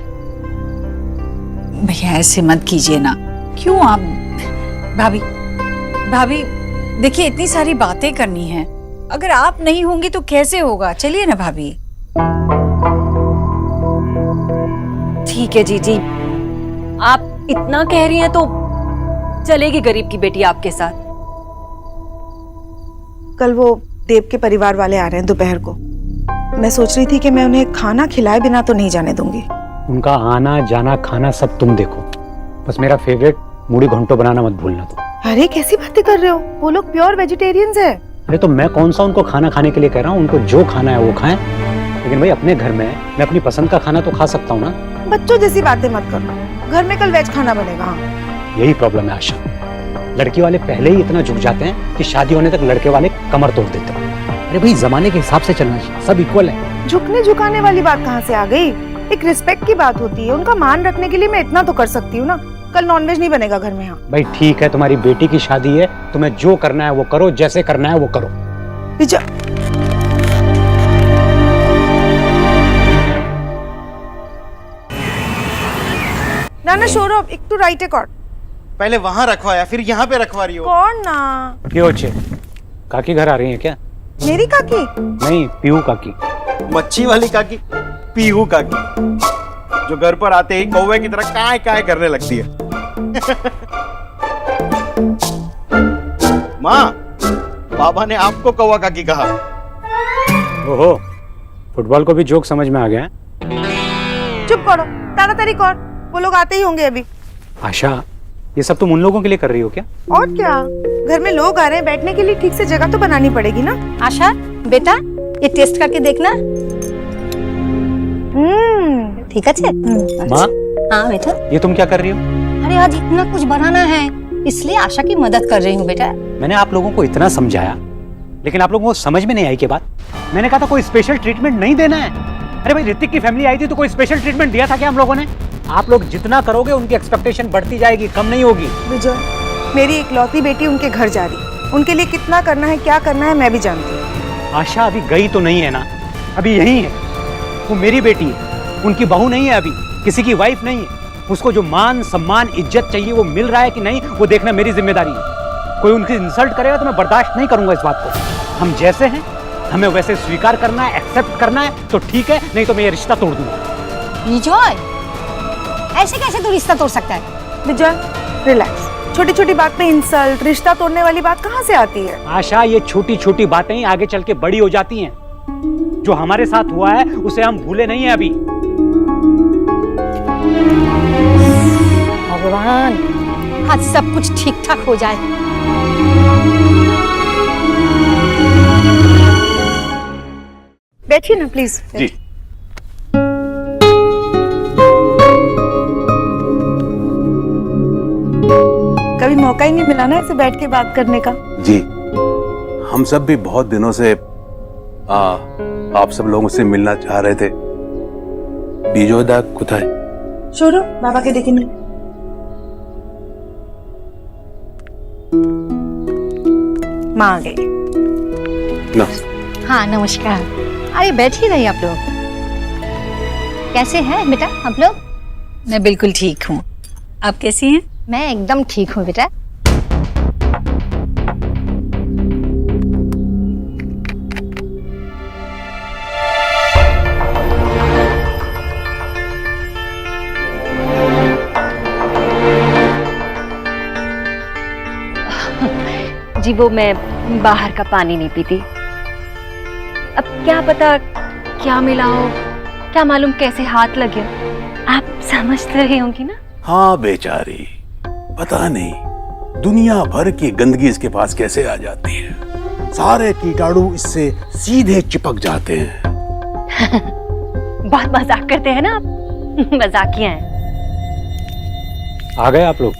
भैया ऐसे मत कीजिए ना, क्यों आप? भाभी भाभी देखिए, इतनी सारी बातें करनी है, अगर आप नहीं होंगी तो कैसे होगा? चलिए ना भाभी। ठीक है जीजी, आप इतना कह रही हैं तो चलेगी गरीब की बेटी आपके साथ। कल वो देव के परिवार वाले आ रहे हैं दोपहर को। मैं सोच रही थी कि मैं उन्हें खाना खिलाए बिना तो नहीं जाने दूंगी। उनका आना जाना खाना सब तुम देखो, बस मेरा फेवरेट मूढ़ी घंटो बनाना मत भूलना तुम। अरे कैसी बातें कर रहे हो, वो लोग प्योर वेजिटेरियंस है। अरे तो मैं कौन सा उनको खाना खाने के लिए कह रहा हूँ, उनको जो खाना है वो खाएं, लेकिन भाई अपने घर में मैं अपनी पसंद का खाना तो खा सकता हूँ ना। बच्चों जैसी बातें मत करो, घर में कल वेज खाना बनेगा। यही प्रॉब्लम है आशा, लड़की वाले पहले ही इतना झुक जाते हैं कि शादी होने तक लड़के वाले कमर तोड़ देते हैं। अरे भाई जमाने के हिसाब से चलना चाहिए, सब इक्वल है। झुकने झुकाने वाली बात कहाँ से आ गई? एक रिस्पेक्ट की बात होती है, उनका मान रखने के लिए मैं इतना तो कर सकती हूँ ना। कल नॉनवेज नहीं बनेगा घर में। यहाँ भाई ठीक है, तुम्हारी बेटी की शादी है, तुम्हें जो करना है वो करो, जैसे करना है वो करो। ना ना सौरभ, एक तो राइट है कॉर्ड। पहले वहां रखवाया फिर यहाँ पे रखवा रही हो। कौन ना? क्यों अच्छे काकी घर आ रही है क्या? मेरी काकी? नहीं, पीहू काकी। मच्छी वाली काकी, पीहू काकी, जो घर पर आते ही कौवे की तरह काय काय करने लगती है। माँ, बाबा ने आपको कौवा काकी कहा। ओहो, फुटबॉल को भी जोक समझ में आ गया है। चुप करो, ताड़ाताड़ी कर, वो लोग आते ही होंगे अभी। आशा, ये सब तुम उन लोगों के लिए कर रही हो क्या? और क्या, घर में लोग आ रहे हैं, बैठने के लिए ठीक से जगह तो बनानी पड़ेगी ना। आशा बेटा, ये टेस्ट करके देखना। ठीक है। माँ, हाँ बेटा। ये तुम क्या कर रही हो? अरे आज इतना कुछ बनाना है, इसलिए आशा की मदद कर रही हूँ बेटा। मैंने आप लोगों को इतना समझाया, लेकिन आप लोगों को समझ में नहीं आई। के बाद मैंने कहा था कोई स्पेशल ट्रीटमेंट नहीं देना है। अरे भाई ऋतिक की फैमिली आई थी तो कोई स्पेशल ट्रीटमेंट दिया था क्या हम लोगों ने? आप लोग जितना करोगे उनकी एक्सपेक्टेशन बढ़ती जाएगी, कम नहीं होगी। विजय, मेरी इकलौती बेटी उनके घर जा रही, उनके लिए कितना करना है क्या करना है मैं भी जानती हूँ। आशा अभी गई तो नहीं है ना, अभी यही है। वो मेरी बेटी है, उनकी बहू नहीं है, अभी किसी की वाइफ नहीं है। उसको जो मान सम्मान इज्जत चाहिए वो मिल रहा है कि नहीं, वो देखना मेरी जिम्मेदारी है। कोई उनकी इंसल्ट करेगा तो मैं बर्दाश्त नहीं करूंगा इस बात को। हम जैसे हैं हमें वैसे स्वीकार करना है, एक्सेप्ट करना है तो ठीक है, नहीं तो मैं ये रिश्ता तोड़ दूंगा। विजय, ऐसे कैसे तू रिश्ता तोड़ सकता है? विजय रिलैक्स, छोटी छोटी बात पे इंसल्ट, रिश्ता तोड़ने वाली बात कहाँ से आती है? आशा, ये छोटी छोटी बातें ही आगे चल के बड़ी हो जाती हैं। जो हमारे साथ हुआ है उसे हम भूले नहीं है अभी। भगवान, आज सब कुछ ठीक ठाक हो जाए। बैठिए ना प्लीज। जी। कभी मौका ही नहीं मिला ना ऐसे बैठ के बात करने का। जी, हम सब भी बहुत दिनों से आप सब लोगों से मिलना चाह रहे थे। बीजोदा कुताय छोड़ो, बाबा के देखे नहीं। माँ आ गई। हाँ नमस्कार। अरे बैठिए रहिए आप लोग। कैसे हैं बेटा आप लोग? मैं बिल्कुल ठीक हूँ, आप कैसी हैं? मैं एकदम ठीक हूँ बेटा। जी वो मैं बाहर का पानी नहीं पीती। अब क्या पता क्या मिला हो, क्या मालूम कैसे हाथ लगे। आप समझ रही होंगी ना? हाँ बेचारी, पता नहीं दुनिया भर की गंदगी इसके पास कैसे आ जाती है। सारे कीटाणु इससे सीधे चिपक जाते हैं। बहुत मजाक करते हैं ना आप। मजाकिया हैं। आ गए आप लोग?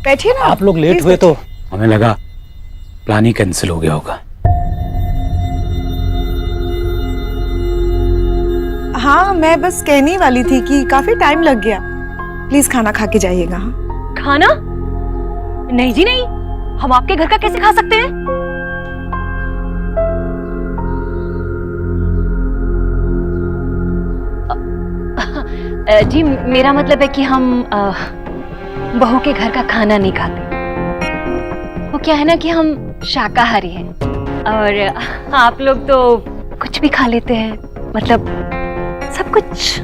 बैठिए ना। आप लोग लेट हुए तो हमें लगा प्लान ही कैंसिल हो गया होगा। हाँ, मैं बस कहने ही वाली थी कि काफी टाइम लग गया। प्लीज खाना खा के जाइएगा। हाँ, खाना? नहीं जी नहीं, हम आपके घर का कैसे खा सकते हैं? जी मेरा मतलब है कि हम बहू के घर का खाना नहीं खाते। वो क्या है ना कि हम शाकाहारी हैं और आप लोग तो कुछ भी खा लेते हैं, मतलब सब कुछ।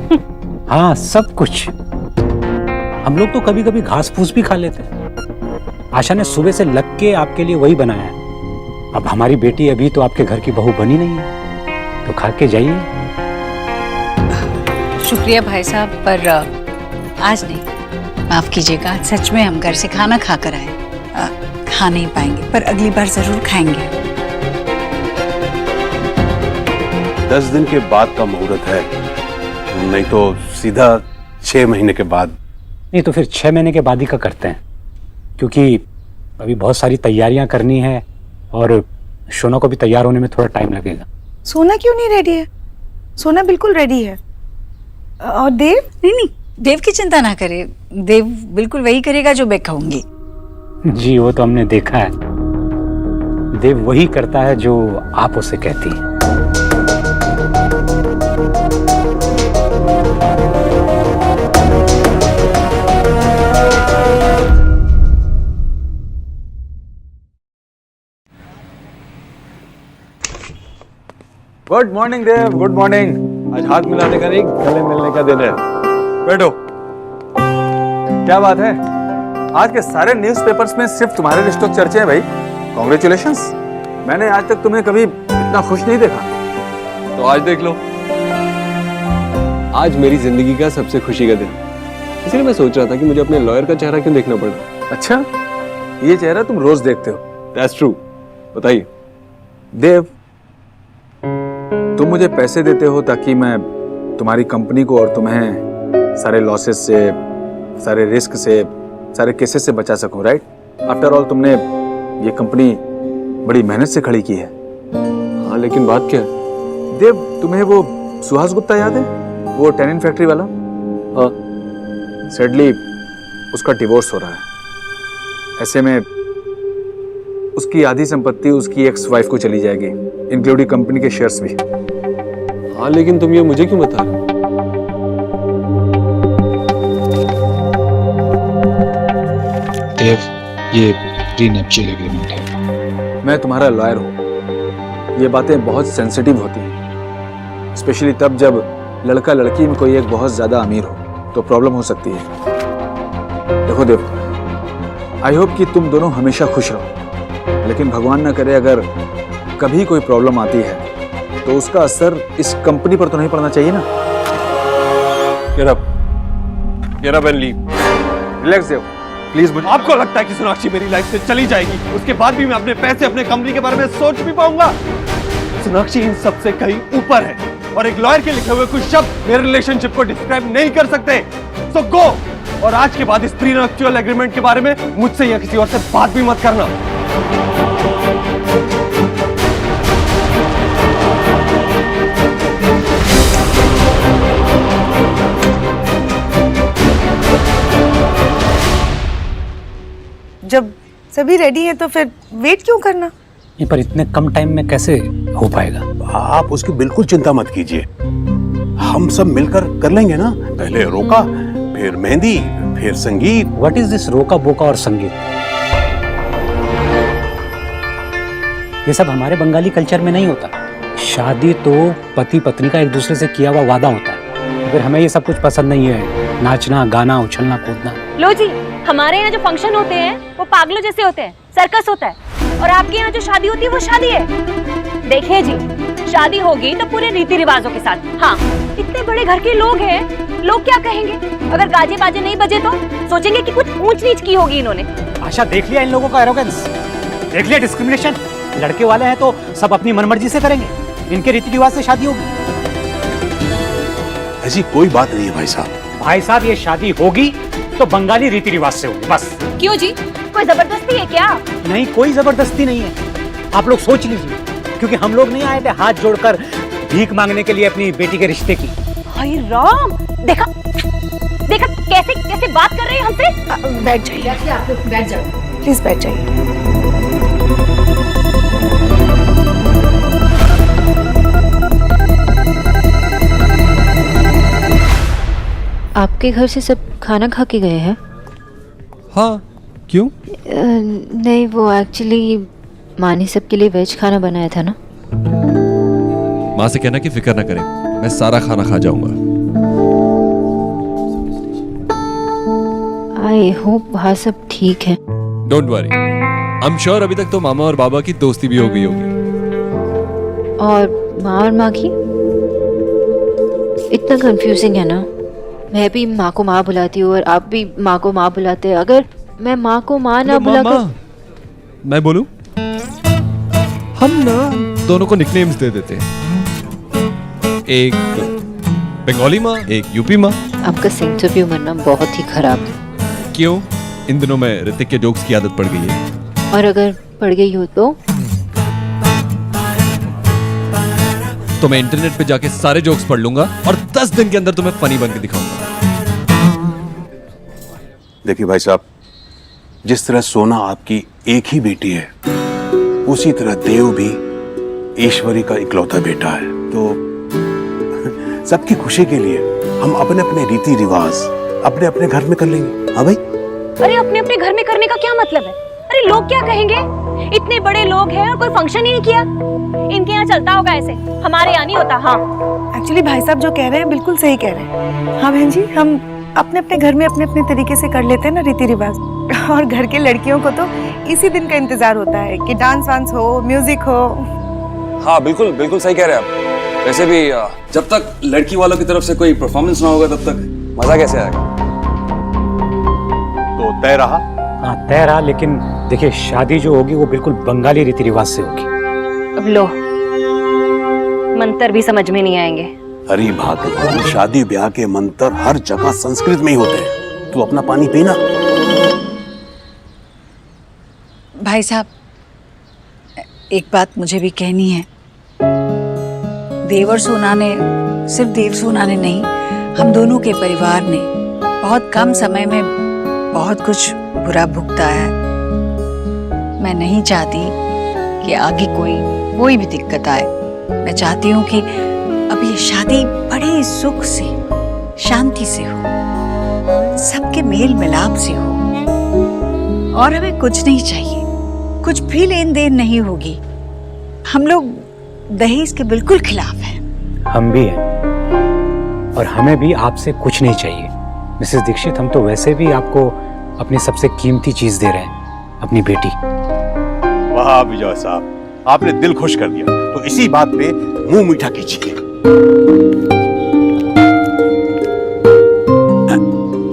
हाँ, सब कुछ। हम लोग तो कभी कभी घास फूस भी खा लेते हैं। आशा ने सुबह से लग के आपके लिए वही बनाया है। अब हमारी बेटी अभी तो आपके घर की बहू बनी नहीं है, तो खा के जाइए। शुक्रिया भाई साहब, पर आज नहीं, माफ कीजिएगा, सच में हम घर से खाना खा कर आए। खा नहीं पाएंगे, पर अगली बार जरूर खाएंगे। 10 दिन के बाद का मुहूर्त है, नहीं तो सीधा 6 महीने के बाद। नहीं तो फिर 6 महीने के बाद ही का करते हैं, क्योंकि अभी बहुत सारी तैयारियां करनी है और शोना को भी तैयार होने में थोड़ा टाइम लगेगा। सोना क्यों नहीं रेडी है? सोना बिल्कुल रेडी है। और देव? नहीं, देव की चिंता ना करे, देव बिल्कुल वही करेगा जो मैं कहूंगी। जी वो तो हमने देखा है, देव वही करता है जो आप उसे कहती हैं। गुड मॉर्निंग देव, गुड मॉर्निंग। आज हाथ मिलाने का नहीं, गले मिलने का दिन है। बैठो। क्या बात है, आज के सारे न्यूज़पेपर्स में सिर्फ तुम्हारे रिश्तों की चर्चा है भाई। कॉन्ग्रेचुलेशंस। मैंने आज तक तुम्हें कभी इतना खुश नहीं देखा। तो आज देख लो, आज मेरी जिंदगी का सबसे खुशी का दिन। इसलिए मैं सोच रहा था कि मुझे अपने लॉयर का चेहरा क्यों देखना पड़ा। अच्छा, ये चेहरा तुम रोज देखते हो? That's true. बताइए। देव, तुम मुझे पैसे देते हो ताकि मैं तुम्हारी कंपनी को और तुम्हें सारे लॉसेस से, सारे रिस्क से, सारे केसेस से बचा सकूं, राइट? आफ्टर ऑल तुमने ये कंपनी बड़ी मेहनत से खड़ी की है। हाँ, लेकिन बात क्या है? देव, तुम्हें वो सुहास गुप्ता याद है, वो टेनिन फैक्ट्री वाला? हाँ। सैडली उसका डिवोर्स हो रहा है। ऐसे में उसकी आधी संपत्ति उसकी एक्स वाइफ को चली जाएगी, इंक्लूडिंग कंपनी के शेयर्स भी। हाँ, लेकिन तुम ये मुझे क्यों बता रहे हो? देव, ये प्रीनप्शियल एग्रीमेंट है। मैं तुम्हारा लॉयर हूँ। ये बातें बहुत सेंसिटिव होती हैं, स्पेशली तब जब लड़का लड़की में कोई एक बहुत ज्यादा अमीर हो, तो प्रॉब्लम हो सकती है। देखो देव, आई होप कि तुम दोनों हमेशा खुश रहो, लेकिन भगवान ना करे अगर कभी कोई प्रॉब्लम आती है तो उसका असर इस कंपनी पर तो नहीं पड़ना चाहिए ना। Get up and leave. Relax Dev, please. मुझे आपको लगता है कि सोनाक्षी मेरी लाइफ से चली जाएगी, उसके बाद भी मैं अपने पैसे, अपने कंपनी के बारे में सोच भी पाऊंगा? सोनाक्षी इन सब से कहीं ऊपर है, और एक लॉयर के लिखे हुए कुछ शब्द मेरे रिलेशनशिप को डिस्क्राइब नहीं कर सकते। सो गो, और आज के बाद इस प्रीनप्शियल एग्रीमेंट के बारे में मुझसे या किसी और से बात भी मत करना। जब सभी रेडी हैं तो फिर वेट क्यों करना? नहीं, पर इतने कम टाइम में कैसे हो पाएगा? आप उसकी बिल्कुल चिंता मत कीजिए, हम सब मिलकर कर लेंगे ना। पहले रोका, फिर मेहंदी, फिर संगीत। व्हाट इज दिस रोका बोका और संगीत? ये सब हमारे बंगाली कल्चर में नहीं होता। शादी तो पति पत्नी का एक दूसरे से किया हुआ वादा होता है। फिर हमें ये सब कुछ पसंद नहीं है, नाचना गाना उछलना कूदना। लो जी, हमारे यहाँ जो फंक्शन होते हैं वो पागलों जैसे होते हैं, सर्कस होता है, और आपके यहाँ जो शादी होती है वो शादी है। देखिए जी, शादी होगी तो पूरे रीति रिवाजों के साथ। हाँ, इतने बड़े घर के लोग हैं, लोग क्या कहेंगे? अगर गाजे बाजे नहीं बजे तो सोचेंगे कि कुछ ऊंच नीच की होगी इन्होंने। आशा, देख लिया इन लोगों का एरोगेंस, देख लिया डिस्क्रिमिनेशन। लड़के वाले हैं तो सब अपनी मनमर्जी से करेंगे, इनके रीति रिवाज से शादी होगी। ऐसी कोई बात नहीं है भाई साहब। भाई साहब, ये शादी होगी तो बंगाली रीति रिवाज से होगी, बस। क्यों जी, कोई जबरदस्ती है क्या? नहीं, कोई जबरदस्ती नहीं है। आप लोग सोच लीजिए, क्योंकि हम लोग नहीं आए थे हाथ जोड़कर भीख मांगने के लिए अपनी बेटी के रिश्ते की। हाय राम, देखा देखा कैसे कैसे बात कर रहे हैं हमसे। बैठ जाइए, आप लोग बैठ जाओ, प्लीज बैठ जाइए। आपके घर से सब खाना खा के गए हैं? हाँ, क्यों? नहीं, वो एक्चुअली माँ ने सबके लिए वेज खाना बनाया था ना। माँ से कहना कि फिक्र ना करें, मैं सारा खाना खा जाऊंगा। आई होप वहाँ सब ठीक है। Don't worry, I am sure अभी तक तो मामा और बाबा की दोस्ती भी हो गई होगी। और माँ की इतना कंफ्यूजिंग है ना। मैं भी माँ को माँ बुलाती हूँ और आप भी माँ को माँ बुलाते हैं। अगर मैं माँ को माँ ना बुलाकर, मैं बोलूं, हम ना दोनों को निकनेम्स दे देते हैं। एक बंगाली माँ, एक यूपी माँ। आपका सेंस ऑफ ह्यूमर ना बहुत ही खराब है। क्यों? इन दिनों में ऋतिक के जोक्स की आदत पड़ गई है। और अगर पड़ गई हो तो मैं इंटरनेट पे जाके सारे जोक्स पढ़ लूंगा और 10 दिन के अंदर तुम्हें फनी बन के दिखाऊंगा। देखिए भाई साहब, जिस तरह सोना आपकी एक ही बेटी है, उसी तरह देव भी ईश्वरी का इकलौता बेटा है। तो सबकी खुशी के लिए हम अपने अपने रीति रिवाज अपने अपने घर में कर लेंगे। हाँ भाई। अरे अपने अपने घर में करने का क्या मतलब है? अरे लोग क्या कहेंगे? इतने बड़े लोग हैं और कोई फंक्शन ही नहीं किया। इनके यहाँ चलता होगा ऐसे, हमारे यहाँ नहीं होता। हाँ, एक्चुअली भाई साहब जो कह रहे हैं बिल्कुल सही कह रहे हैं। हाँ बहन जी, हम अपने अपने घर में अपने अपने तरीके से कर लेते हैं ना रीति रिवाज। और घर के लड़कियों को तो इसी दिन का इंतजार होता है कि डांस वांस हो, म्यूजिक हो। हाँ बिल्कुल बिल्कुल सही कह रहे हैं आप। वैसे भी जब तक लड़की वालों की तरफ से कोई परफॉर्मेंस ना होगा तब तक मजा कैसे आएगा? तो तय रहा? हाँ तय रहा, लेकिन देखिए शादी जो होगी वो बिल्कुल बंगाली रीति रिवाज से होगी। अब लो, मंत्र भी समझ में नहीं आएंगे। अरे भागवान, शादी ब्याह के मंत्र हर जगह संस्कृत में ही होते हैं। तू अपना पानी पीना। भाई साहब, एक बात मुझे भी कहनी है। देवर सोना ने, सिर्फ देव सोना ने नहीं, हम दोनों के परिवार ने बहुत कम समय में बहुत कुछ बुरा भुगता है। मैं नहीं चाहती कि आगे कोई भी दिक्कत आए। मैं चाहती हूँ कि अब ये शादी बड़े सुख से, शांति से हो, सबके मेल मिलाप से हो। और हमें कुछ नहीं चाहिए, कुछ भी लेन देन नहीं होगी। हम लोग दहेज के बिल्कुल खिलाफ हैं। हम भी हैं, और हमें भी आपसे कुछ नहीं चाहिए मिसेस दीक्षित। हम तो वैसे भी आपको अपनी सबसे कीमती चीज दे रहे हैं, अपनी बेटी। वाह विजय साहब, आपने दिल खुश कर दिया। तो इसी बात पे मुंह मीठा कीजिए।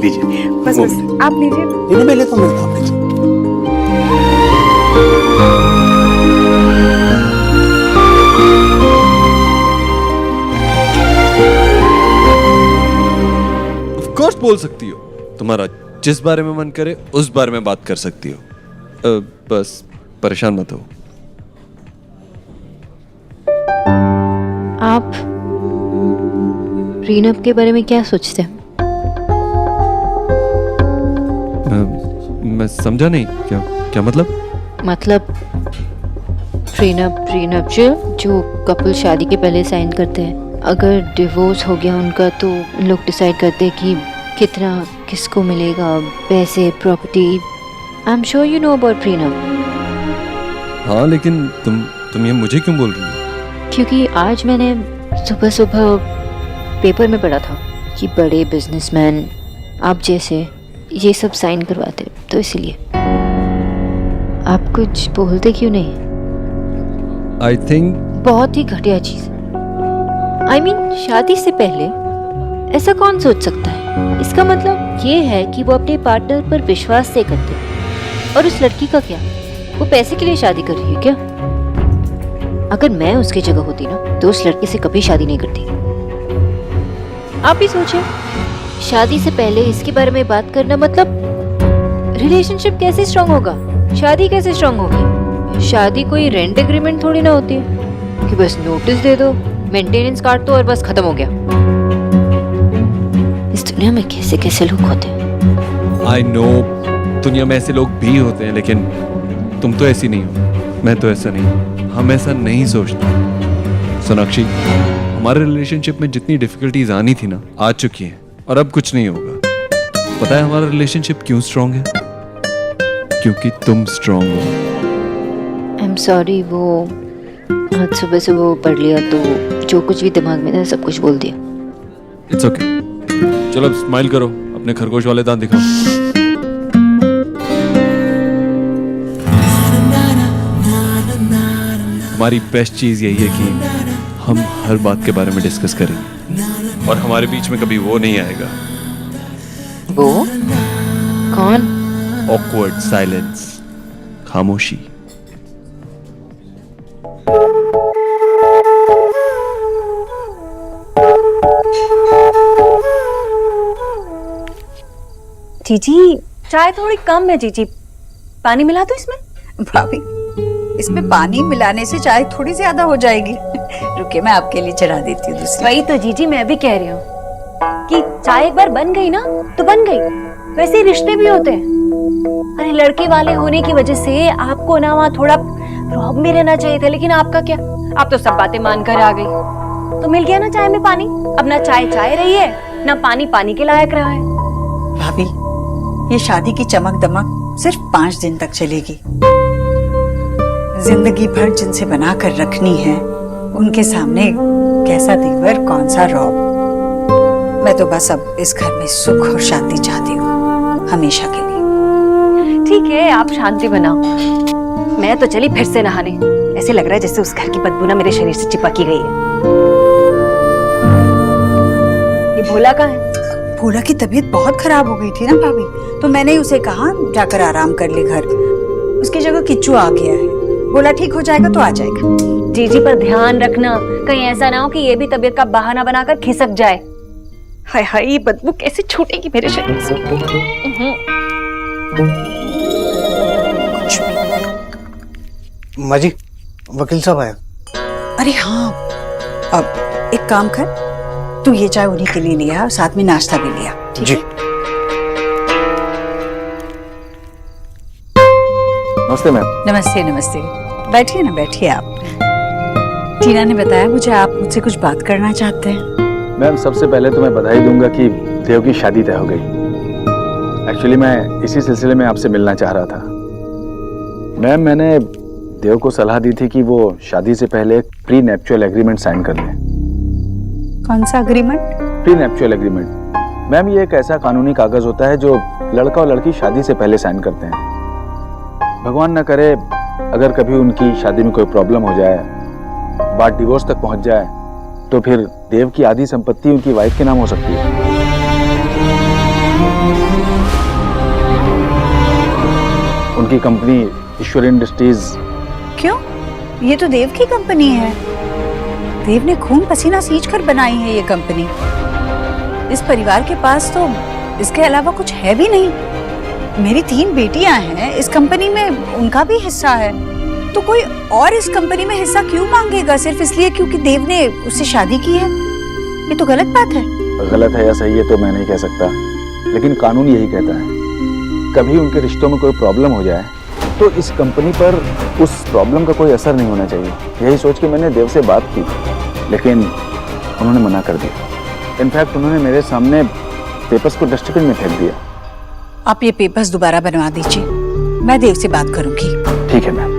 लीजिए। बस आप लीजिए। मैं लेता हूँ। ऑफ कोर्स बोल सकती हो, तुम्हारा जिस बारे में मन करे उस बारे में बात कर सकती हो। बस परेशान मत हो। आप प्रीनप के बारे में क्या सोचते हैं? मैं समझा नहीं, क्या मतलब? मतलब प्रीनप जो कपल शादी के पहले साइन करते हैं। अगर डिवोर्स हो गया उनका तो उन लोग डिसाइड करते हैं कि कितना किसको मिलेगा, पैसे, property. I am sure you know about prenup. हाँ, लेकिन तुम ये मुझे क्यों बोल रही हो? क्योंकि आज मैंने सुबह पेपर में पढ़ा था कि बड़े बिजनेसमैन आप जैसे ये सब साइन करवाते, तो इसलिए। आप कुछ बोलते क्यों नहीं? आई थिंक बहुत ही घटिया चीज। आई मीन शादी से पहले ऐसा कौन सोच सकता है? इसका मतलब ये है कि वो अपने पार्टनर पर विश्वास से करते हैं। और उस लड़की का क्या, वो पैसे के लिए शादी कर रही है क्या? अगर मैं उसकी जगह होती ना तो उस लड़के से कभी शादी नहीं करती। आप ही सोचिए, शादी से पहले इसके बारे में बात करना मतलब रिलेशनशिप कैसे स्ट्रांग होगा, शादी कैसे स्ट्रांग होगी? शादी कोई रेंट एग्रीमेंट थोड़ी ना होती है कि बस नोटिस दे दो, मेंटेनेंस काट दो और बस खत्म हो गया। इस दुनिया में कैसे कैसे लोग होते हैं। आई नो दुनिया में ऐसे लोग भी होते हैं, लेकिन तुम तो ऐसी नहीं हो, मैं तो ऐसा नहीं हूं। हम ऐसा नहीं सोचते। सोनाक्षी, हमारे रिलेशनशिप में जितनी डिफिकल्टीज आनी थी ना, आ चुकी हैं और अब कुछ नहीं होगा। पता है हमारा रिलेशनशिप क्यों स्ट्रांग है? क्योंकि तुम स्ट्रांग हो। आई एम सॉरी, वो आज सुबह से वो पढ़ लिया तो जो कुछ भी दिमाग में था सब कुछ बोल दिया। It's okay. चलो अब स्माइल करो, अपने खरगोश वाले दांत दिखाओ। हमारी बेस्ट चीज यही है कि हम हर बात के बारे में डिस्कस करेंगे और हमारे बीच में कभी वो नहीं आएगा। वो कौन? ऑकवर्ड साइलेंस, खामोशी। जीजी चाय थोड़ी कम है जीजी, पानी मिला दो इसमें। भाभी, इसमें पानी मिलाने से चाय थोड़ी ज्यादा हो जाएगी। रुके, मैं आपके लिए चढ़ा देती हूँ दूसरी। वही तो जीजी मैं भी कह रही हूँ कि चाय एक बार बन गई ना तो बन गई, वैसे ही रिश्ते भी होते हैं। अरे लड़के वाले होने की वजह से आपको ना वहाँ थोड़ा रौब में रहना चाहिए था, लेकिन आपका क्या, आप तो सब बातें मानकर आ गई। तो मिल गया ना चाय में पानी, अब ना चाय चाय रही है ना पानी पानी के लायक रहा है। भाभी, ये शादी की चमक दमक सिर्फ 5 दिन तक चलेगी। जिंदगी भर जिनसे बना कर रखनी है, उनके सामने कैसा तेवर कौन सा रौब। मैं तो बस अब इस घर में सुख और शांति चाहती हूँ, हमेशा के लिए। ठीक है, आप शांति बनाओ, मैं तो चली फिर से नहाने। ऐसे लग रहा है जैसे उस घर की बदबू ना मेरे शरीर से चिपकी गई है। ये भोला कहाँ है? भोला की तबीयत बहुत खराब हो गई थी ना भाभी, तो मैंने उसे कहा जाकर आराम कर ले घर। उसकी जगह किच्चू आ गया है। बोला ठीक हो जाएगा तो आ जाएगा। जीजी पर ध्यान रखना, कहीं ऐसा ना हो कि ये भी तबीयत का बहाना बनाकर खिसक जाए। हाय हाय, ये बदबू कैसे छूटेगी मेरे शरीर से। माँ जी, वकील साहब आए। अरे हाँ, अब एक काम कर, तू ये चाय उन्हीं के लिए लिया और साथ में नाश्ता भी लिया। ठीक है? नमस्ते मैम। नमस्ते नमस्ते, बैठिए ना, बैठिए आप। टीना ने बताया मुझे आप मुझसे कुछ बात करना चाहते हैं। मैम, सबसे पहले तो मैं बधाई दूंगा कि देव की शादी तय हो गई। एक्चुअली मैं इसी सिलसिले में आपसे मिलना चाह रहा था। मैम, मैंने देव को सलाह दी थी कि वो शादी से पहले एक प्री नेप्चुअल एग्रीमेंट साइन कर ले। कौन सा agreement? Prenuptial agreement. Ma'am, ये एक ऐसा कानूनी कागज होता है जो लड़का और लड़की शादी से पहले साइन करते हैं। भगवान न करे अगर कभी उनकी शादी में कोई प्रॉब्लम हो जाए, बात डिवोर्स तक पहुंच जाए, तो फिर देव की आधी संपत्ति उनकी वाइफ के नाम हो सकती है। उनकी कंपनी ईश्वर इंडस्ट्रीज। क्यों? ये तो देव की कंपनी है। देव ने खून पसीना सींच कर बनाई है ये कंपनी। इस परिवार के पास तो इसके अलावा कुछ है भी नहीं। मेरी 3 बेटियां हैं, इस कंपनी में उनका भी हिस्सा है, तो कोई और इस कंपनी में हिस्सा क्यों मांगेगा सिर्फ इसलिए क्योंकि देव ने उससे शादी की है? ये तो गलत बात है। गलत है या सही है तो मैं नहीं कह सकता, लेकिन कानून यही कहता है। कभी उनके रिश्तों में कोई प्रॉब्लम हो जाए तो इस कंपनी पर उस प्रॉब्लम का कोई असर नहीं होना चाहिए। यही सोच के मैंने देव से बात की, लेकिन उन्होंने मना कर दिया। इनफैक्ट उन्होंने मेरे सामने पेपर्स को डस्टबिन में फेंक दिया। आप ये पेपर्स दोबारा बनवा दीजिए, मैं देव से बात करूंगी। ठीक है मैम।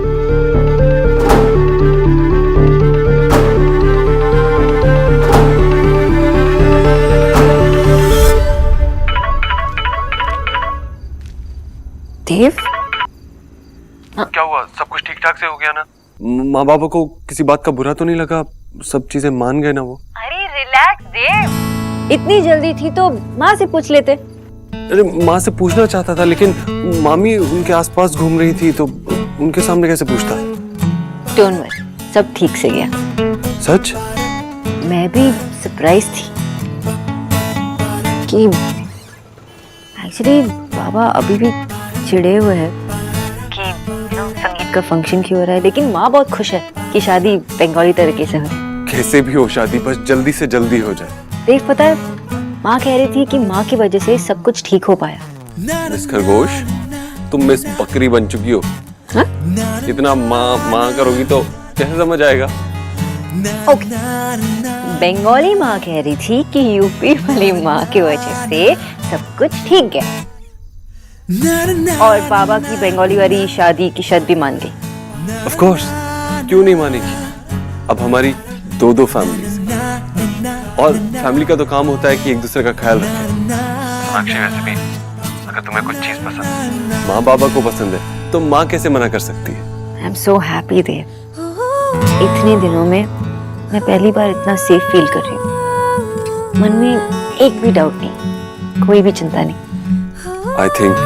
देव, क्या हुआ? सब कुछ ठीक ठाक से हो गया ना? माँ बाबा को किसी बात का बुरा तो नहीं लगा? सब चीजें मान गए ना वो? अरे रिलैक्स देव, इतनी जल्दी थी तो माँ से पूछ लेते। अरे माँ से पूछना चाहता था, लेकिन मामी उनके आसपास घूम रही थी, तो उनके सामने कैसे पूछता? डोंट वरी, सब ठीक से गया। सच? मैं भी सरप्राइज थी कि एक्चुअली बाबा अभी भी चिढ़े हुए हैं कि संगीत का फंक्शन क्यों हो रहा है, लेकिन माँ बहुत खुश है कि शादी बंगाली तरीके से हो। कैसे भी हो शादी, बस जल्दी से जल्दी हो जाए। देख, पता है माँ कह रही थी कि माँ की वजह से सब कुछ ठीक हो पाया। मिस खरगोश, तुम मिस बकरी बन चुकी हो। हाँ? इतना माँ करोगी तो कैसे समझ आएगा? बंगाली माँ कह रही थी कि यूपी वाली माँ की वजह से सब कुछ ठीक गया और बाबा की बंगाली वाली शादी की शर्त भी मान गई। ऑफ कोर्स, क्यों नहीं मानेगी? अब हमारी दो फैमिलीज और फैमिली का तो काम होता है कि एक दूसरे का ख्याल रखें। सोनाक्षी, वैसे भी अगर तुम्हें कुछ चीज पसंद है, माँ बाबा को पसंद है, तो माँ कैसे मना कर सकती है? आई एम सो हैप्पी देव। इतने दिनों में मैं पहली बार इतना सेफ फील कर रही हूँ। मन में एक भी डाउट नहीं, कोई भी चिंता नहीं। आई थिंक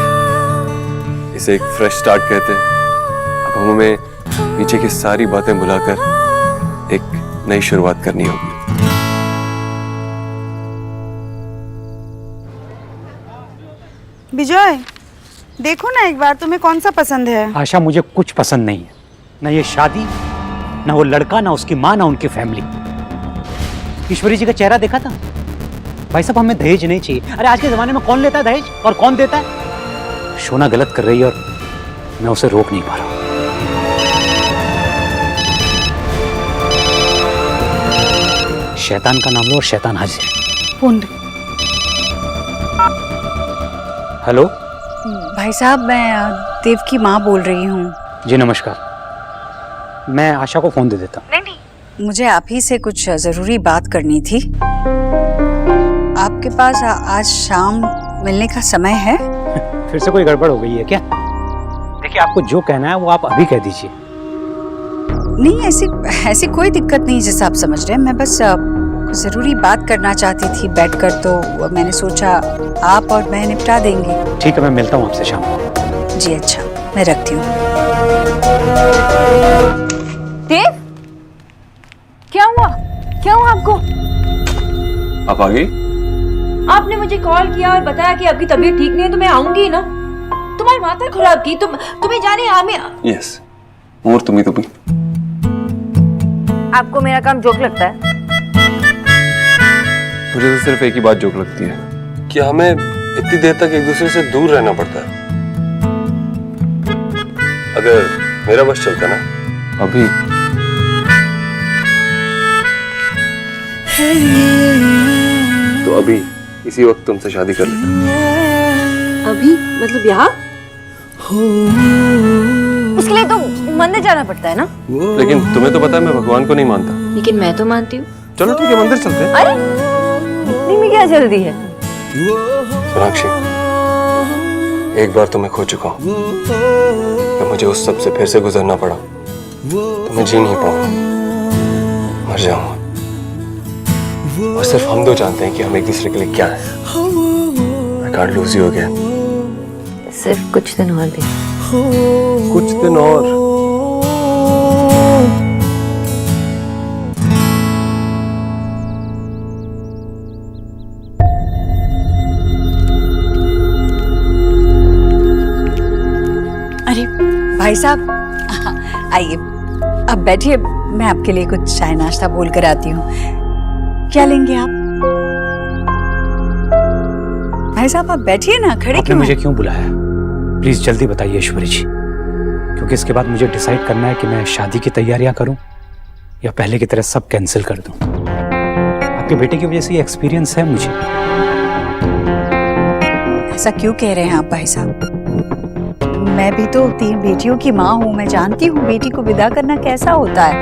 इसे एक फ्रेश स्टार्ट कहते हैं। अब हमें पीछे की सारी बातें भुलाकर एक नई शुरुआत करनी होगी। विजय, देखो ना एक बार, तुम्हें कौन सा पसंद है? आशा, मुझे कुछ पसंद नहीं है, ना ये शादी, ना वो लड़का, ना उसकी माँ, ना उनकी फैमिली। ईश्वरी जी का चेहरा देखा था? भाई साहब, हमें दहेज नहीं चाहिए। अरे आज के जमाने में कौन लेता है दहेज और कौन देता है? शोना गलत कर रही है और मैं उसे रोक नहीं पा रहा हूं। शैतान का नाम लो और शैतान हाजिर। फोन। हेलो भाई साहब, मैं देव की माँ बोल रही हूँ। जी नमस्कार, मैं आशा को फोन दे देता हूँ। नहीं, मुझे आप ही से कुछ जरूरी बात करनी थी। आपके पास आज शाम मिलने का समय है? फिर से कोई गड़बड़ हो गई है क्या? देखिए, आपको जो कहना है वो आप अभी कह दीजिए। नहीं, ऐसी कोई दिक्कत नहीं जैसा आप समझ रहे हैं। मैं बस जरूरी बात करना चाहती थी बैठकर, तो मैंने सोचा आप और मैं निपटा देंगे। ठीक है, मैं मिलता हूँ आपसे शाम को। जी अच्छा, मैं रखती हूँ। देव, क्या हुआ? क्या हुआ आपको? आप आ गई? आपने मुझे कॉल किया और बताया कि आपकी तबीयत ठीक नहीं है, तो मैं आऊंगी ना। तुम्हारी माता खराब की, तुम्हें जाने हमें। यस, और तुम्हें आपको मेरा काम जोक लगता है? मुझे तो सिर्फ एक ही बात जोक लगती है कि हमें इतनी देर तक एक दूसरे से दूर रहना पड़ता है। अगर मेरा बस चलता ना अभी, तो अभी इसी वक्त तुमसे शादी कर लेता। अभी मतलब यहाँ? उसके लिए तो मंदिर जाना पड़ता है ना। लेकिन तुम्हें तो पता है मैं भगवान को नहीं मानता। लेकिन मैं तो मानती हूँ। चलो ठीक है, मंदिर चलते हैं। अरे इतनी में क्या जल्दी है? सोनाक्षी, एक बार तो मैं खो चुका हूँ। तो मुझे उस सब से फिर से गुजरना पड़ा तो मैं जी नहीं पाऊंगा, मर जाऊंगा। और सिर्फ हम दो जानते हैं कि हम एक दूसरे के लिए क्या है। I can't lose you again। सिर्फ कुछ दिन और दे। कुछ दिन और? अरे भाई साहब, आइए, अब बैठिए, मैं आपके लिए कुछ चाय नाश्ता बोल कर आती हूँ। क्या लेंगे आप? भाई साहब, आप बैठिए ना, खड़े आपने क्यों मुझे हैं? क्यों बुलाया है? प्लीज जल्दी बताइए ईश्वरी जी, क्योंकि इसके बाद मुझे डिसाइड करना है कि मैं शादी की तैयारियां करूं या पहले की तरह सब कैंसिल कर दूं। आपके बेटे की वजह से ये एक्सपीरियंस है मुझे। ऐसा क्यों कह रहे हैं आप भाई साहब? मैं भी तो 3 बेटियों की माँ हूँ, मैं जानती हूँ बेटी को विदा करना कैसा होता है।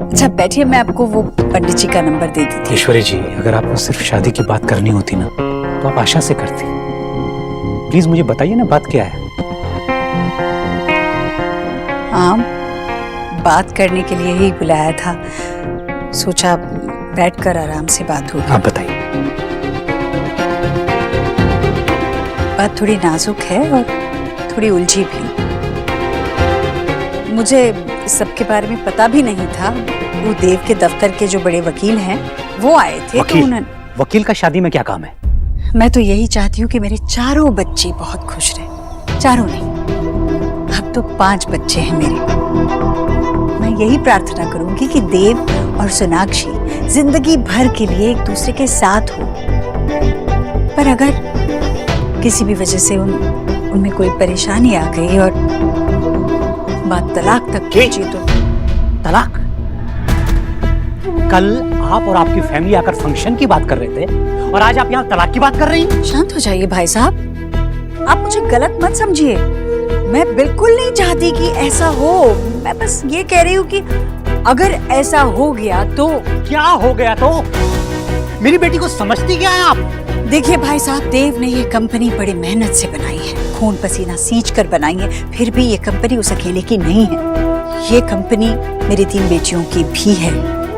अच्छा बैठिए, मैं आपको वो पंडित जी का नंबर दे देती हूँ। ईश्वरी जी, अगर आपको सिर्फ शादी की बात करनी होती ना तो आप आशा से करती। प्लीज मुझे बताइए ना, बात क्या है? हाँ, बात करने के लिए ही बुलाया था, सोचा बैठकर आराम से बात होगी। आप बताइए। बात थोड़ी नाजुक है और थोड़ी उलझी भी। मुझे इस सब के बारे में पता भी नहीं था। वो देव के दफ्तर के जो बड़े वकील हैं वो आए थे। वकील? वकील का शादी में क्या काम है? मैं तो यही चाहती हूँ कि मेरे चारों बच्चे बहुत खुश रहे। चारों नहीं, अब तो 5 बच्चे हैं मेरे। मैं यही प्रार्थना करूंगी कि देव और सोनाक्षी जिंदगी भर के लिए एक दूसरे के साथ हो। पर अगर किसी भी वजह से उनमें कोई परेशानी आ गई और बात तलाक तक पहुंची तो तलाक? कल आप और आपकी फैमिली आकर फंक्शन की बात कर रहे थे और आज आप यहाँ तलाक की बात कर रही हैं। शांत हो जाइए भाई साहब, आप मुझे गलत मत समझिए। मैं बिल्कुल नहीं चाहती कि ऐसा हो। मैं बस ये कह रही हूँ कि अगर ऐसा हो गया तो। क्या हो गया तो? मेरी बेटी को समझती क्या है आप? देखिए भाई साहब, देव ने ये कंपनी बड़ी मेहनत से बनाई है, खून पसीना सींच कर बनाई है। फिर भी ये कंपनी उस अकेले की नहीं है। ये कंपनी मेरी 3 बेटियों की भी है।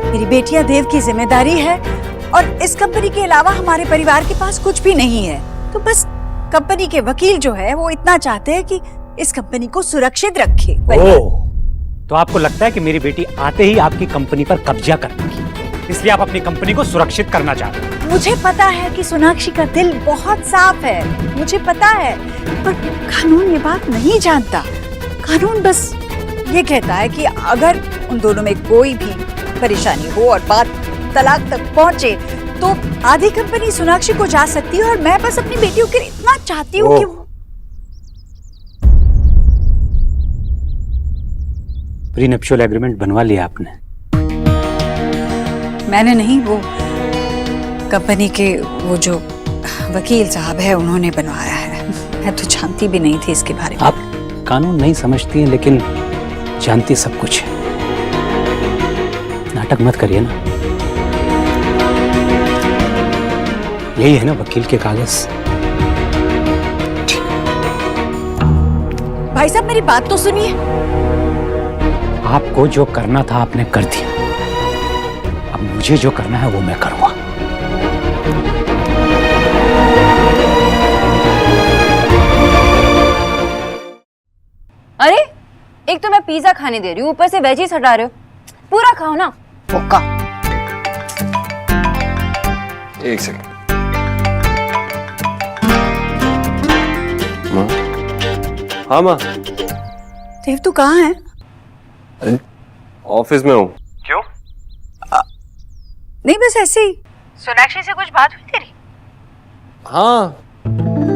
मेरी बेटियां देव की जिम्मेदारी है और इस कंपनी के अलावा हमारे परिवार के पास कुछ भी नहीं है। तो बस कंपनी के वकील जो है वो इतना चाहते हैं कि इस कंपनी को सुरक्षित रखे। तो आपको लगता है कि मेरी बेटी आते ही आपकी कंपनी पर कब्जा करेगी, इसलिए आप अपनी कंपनी को सुरक्षित करना चाहते हैं? मुझे पता है कि सोनाक्षी का दिल बहुत साफ है, मुझे पता है, पर कानून ये बात नहीं जानता। कानून बस ये कहता है कि अगर उन दोनों में कोई भी परेशानी हो और बात तलाक तक पहुंचे तो आधी कंपनी सोनाक्षी को जा सकती है। और मैं बस अपनी बेटियों के लिए इतना चाहती हूँ कि प्रीनप्शुअल एग्रीमेंट बनवा लिया आपने? मैंने नहीं, वो कंपनी के वो जो वकील साहब है उन्होंने बनवाया है। मैं तो जानती भी नहीं थी इसके बारे में। आप कानून नहीं समझती हैं लेकिन जानती सब कुछ है। नाटक मत करिए ना। यही है ना वकील के कागज। भाई साहब मेरी बात तो सुनिए। आपको जो करना था आपने कर दिया, अब मुझे जो करना है वो मैं करूंगा। अरे एक तो मैं पिज्जा खाने दे रही हूँ, ऊपर से वेजीज हटा रहे हो। पूरा खाओ ना। ओका। एक सेकंड। माँ? हाँ माँ। देव तू कहाँ है? ऑफिस में हूँ। क्यों? नहीं बस ऐसे ही। सोनाक्षी से कुछ बात हुई तेरी? हाँ,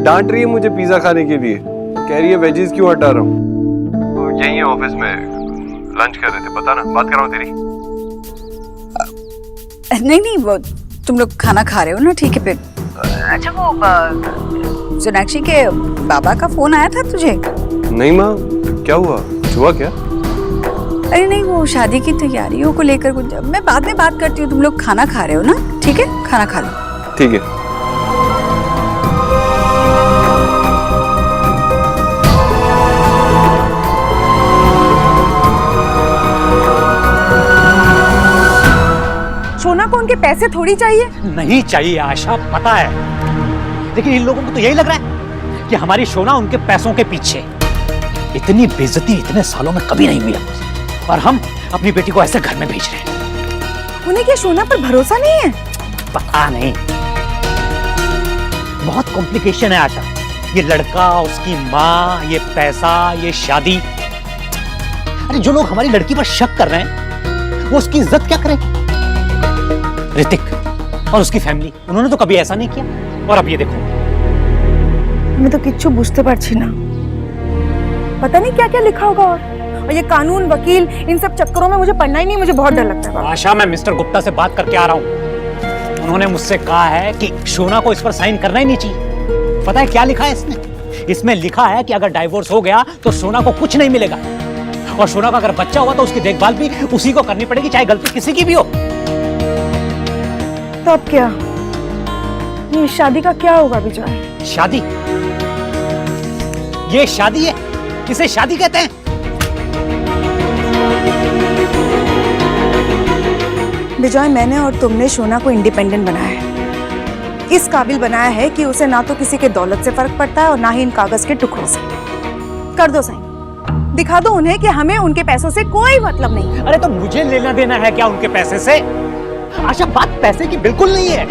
डांट रही है मुझे पिज्जा खाने के लिए। कह रही है वेजीज क्यों हटा रहा हूँ। यही है ऑफिस में, लंच कर रहे थे। बता ना, बात कर रहा हूँ तेरी। नहीं नहीं, वो तुम लोग खाना खा रहे हो ना, ठीक है फिर। अच्छा वो सोनाक्षी के बाबा का फोन आया था तुझे? नहीं माँ, क्या हुआ? कुछ हुआ क्या? अरे नहीं, वो शादी की तैयारियों को लेकर कुछ। मैं बाद में बात करती हूँ, तुम लोग खाना खा रहे हो ना, ठीक है? खाना खा लो। ठीक है। सोना को उनके पैसे थोड़ी चाहिए। नहीं चाहिए आशा, पता है, लेकिन इन लोगों को तो यही लग रहा है कि हमारी सोना उनके पैसों के पीछे। इतनी बेइज्जती इतने सालों में कभी नहीं मिला और हम अपनी बेटी को ऐसे घर में भेज रहे हैं। उन्हें क्या सोना पर भरोसा नहीं है? पता नहीं, बहुत कॉम्प्लिकेशन है आशा। ये लड़का, उसकी माँ, ये पैसा, ये शादी। अरे जो लोग हमारी लड़की पर शक कर रहे हैं वो उसकी इज्जत क्या करें? ऋतिक और उसकी फैमिली, उन्होंने तो कभी ऐसा नहीं किया। और अब ये देखो। मैं तो किच्छु बुझते पारছি ना, पता नहीं क्या क्या लिखा होगा। और ये कानून, वकील, इन सब चक्करों में मुझे पढ़ना ही नहीं, मुझे बहुत डर लगता है। आशा, मैं मिस्टर गुप्ता से बात करके आ रहा हूँ। उन्होंने मुझसे कहा है कि सोना को इस पर साइन करना ही नहीं चाहिए। पता है क्या लिखा है इसमें? इसमें लिखा है कि अगर डाइवोर्स हो गया तो सोना को कुछ नहीं मिलेगा, और सोना का अगर बच्चा हुआ तो उसकी देखभाल भी उसी को करनी पड़ेगी, चाहे गलती किसी की भी हो। तो अब क्या? ये शादी का क्या होगा विजय? शादी? ये शादी है? इसे शादी कहते हैं? विजय, मैंने और तुमने सोना को इंडिपेंडेंट बनाया है, इस काबिल बनाया है कि उसे ना तो किसी के दौलत से फर्क पड़ता है और ना ही इन कागज के टुकड़ों से। कर दो साइन, दिखा दो उन्हें कि हमें उनके पैसों से कोई मतलब नहीं। अरे तो मुझे लेना देना है क्या उनके पैसे से? आशा, बात पैसे की बिल्कुल नहीं है,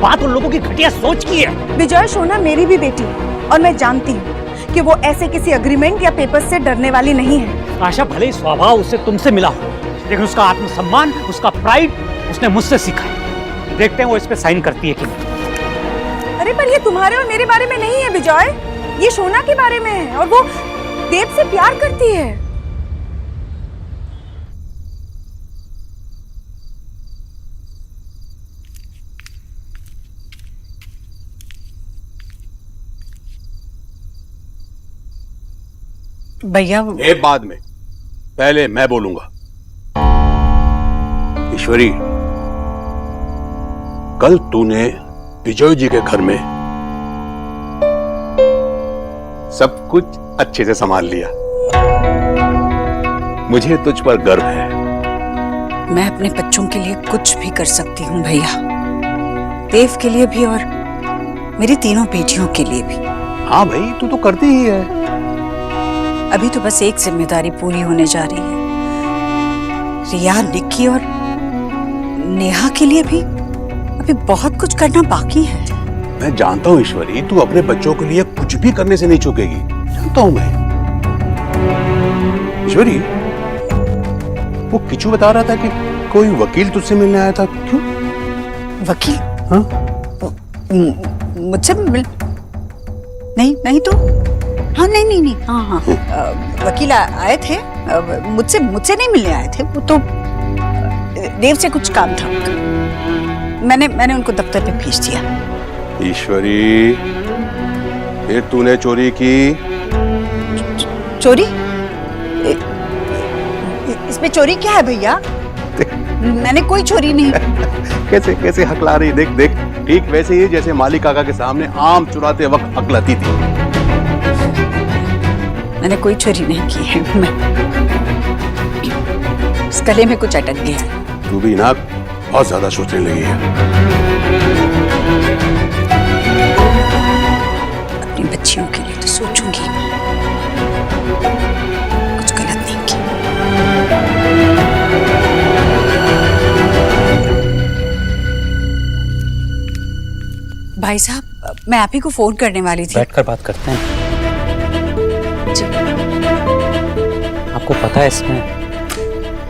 बात उन लोगों की घटिया सोच की है। विजय, सोना मेरी भी बेटी है और मैं जानती हूँ कि वो ऐसे किसी एग्रीमेंट या पेपर से डरने वाली नहीं है। आशा, भले ही स्वभाव उससे तुमसे मिला हो, लेकिन उसका आत्मसम्मान, उसका प्राइड उसने मुझसे सीखा है। देखते हैं वो इस पे साइन करती है कि नहीं। अरे पर ये तुम्हारे और मेरे बारे में नहीं है विजय, ये सोना के बारे में है और वो देव से प्यार करती है। भैया ये बाद में, पहले मैं बोलूंगा। ईश्वरी, कल तूने विजय जी के घर में सब कुछ अच्छे से संभाल लिया। मुझे तुझ पर गर्व है। मैं अपने बच्चों के लिए कुछ भी कर सकती हूँ भैया, देव के लिए भी और मेरी तीनों बेटियों के लिए भी। हाँ भाई, तू तो करती ही है। अभी तो बस एक जिम्मेदारी पूरी होने जा रही है। रिया, निक्की और नेहा के लिए भी अभी बहुत कुछ करना बाकी है। मैं जानता हूँ ईश्वरी, तू अपने बच्चों के लिए कुछ भी करने से नहीं चूकेगी, जानता हूँ मैं। ईश्वरी, वो किचू बता रहा था कि कोई वकील तुझसे मिलने आया था, क्यों? वकील? हाँ? मुझसे मिल? नहीं तो हाँ, नहीं, हाँ, वकील आए थे, मुझसे नहीं मिलने आए थे। वो तो देव से कुछ काम था, मैंने उनको दफ्तर पे भेज दिया। ईश्वरी, फिर तूने चोरी की? चोरी? इसमें चोरी क्या है भैया? मैंने कोई चोरी नहीं। कैसे हकला रही, देख, ठीक वैसे ही जैसे मालिक काका के सामने आम चुराते वक्त हकलाती थी। मैंने कोई चोरी नहीं की है। मैं इस गले में कुछ अटक गया है। तू भी ना बहुत ज्यादा सोचने लगी है। अपनी बच्चियों के लिए तो सोचूंगी, कुछ गलत नहीं किया। भाई साहब, मैं आप ही को फोन करने वाली थी। बैठकर बात करते हैं। जी। आपको पता है इसमें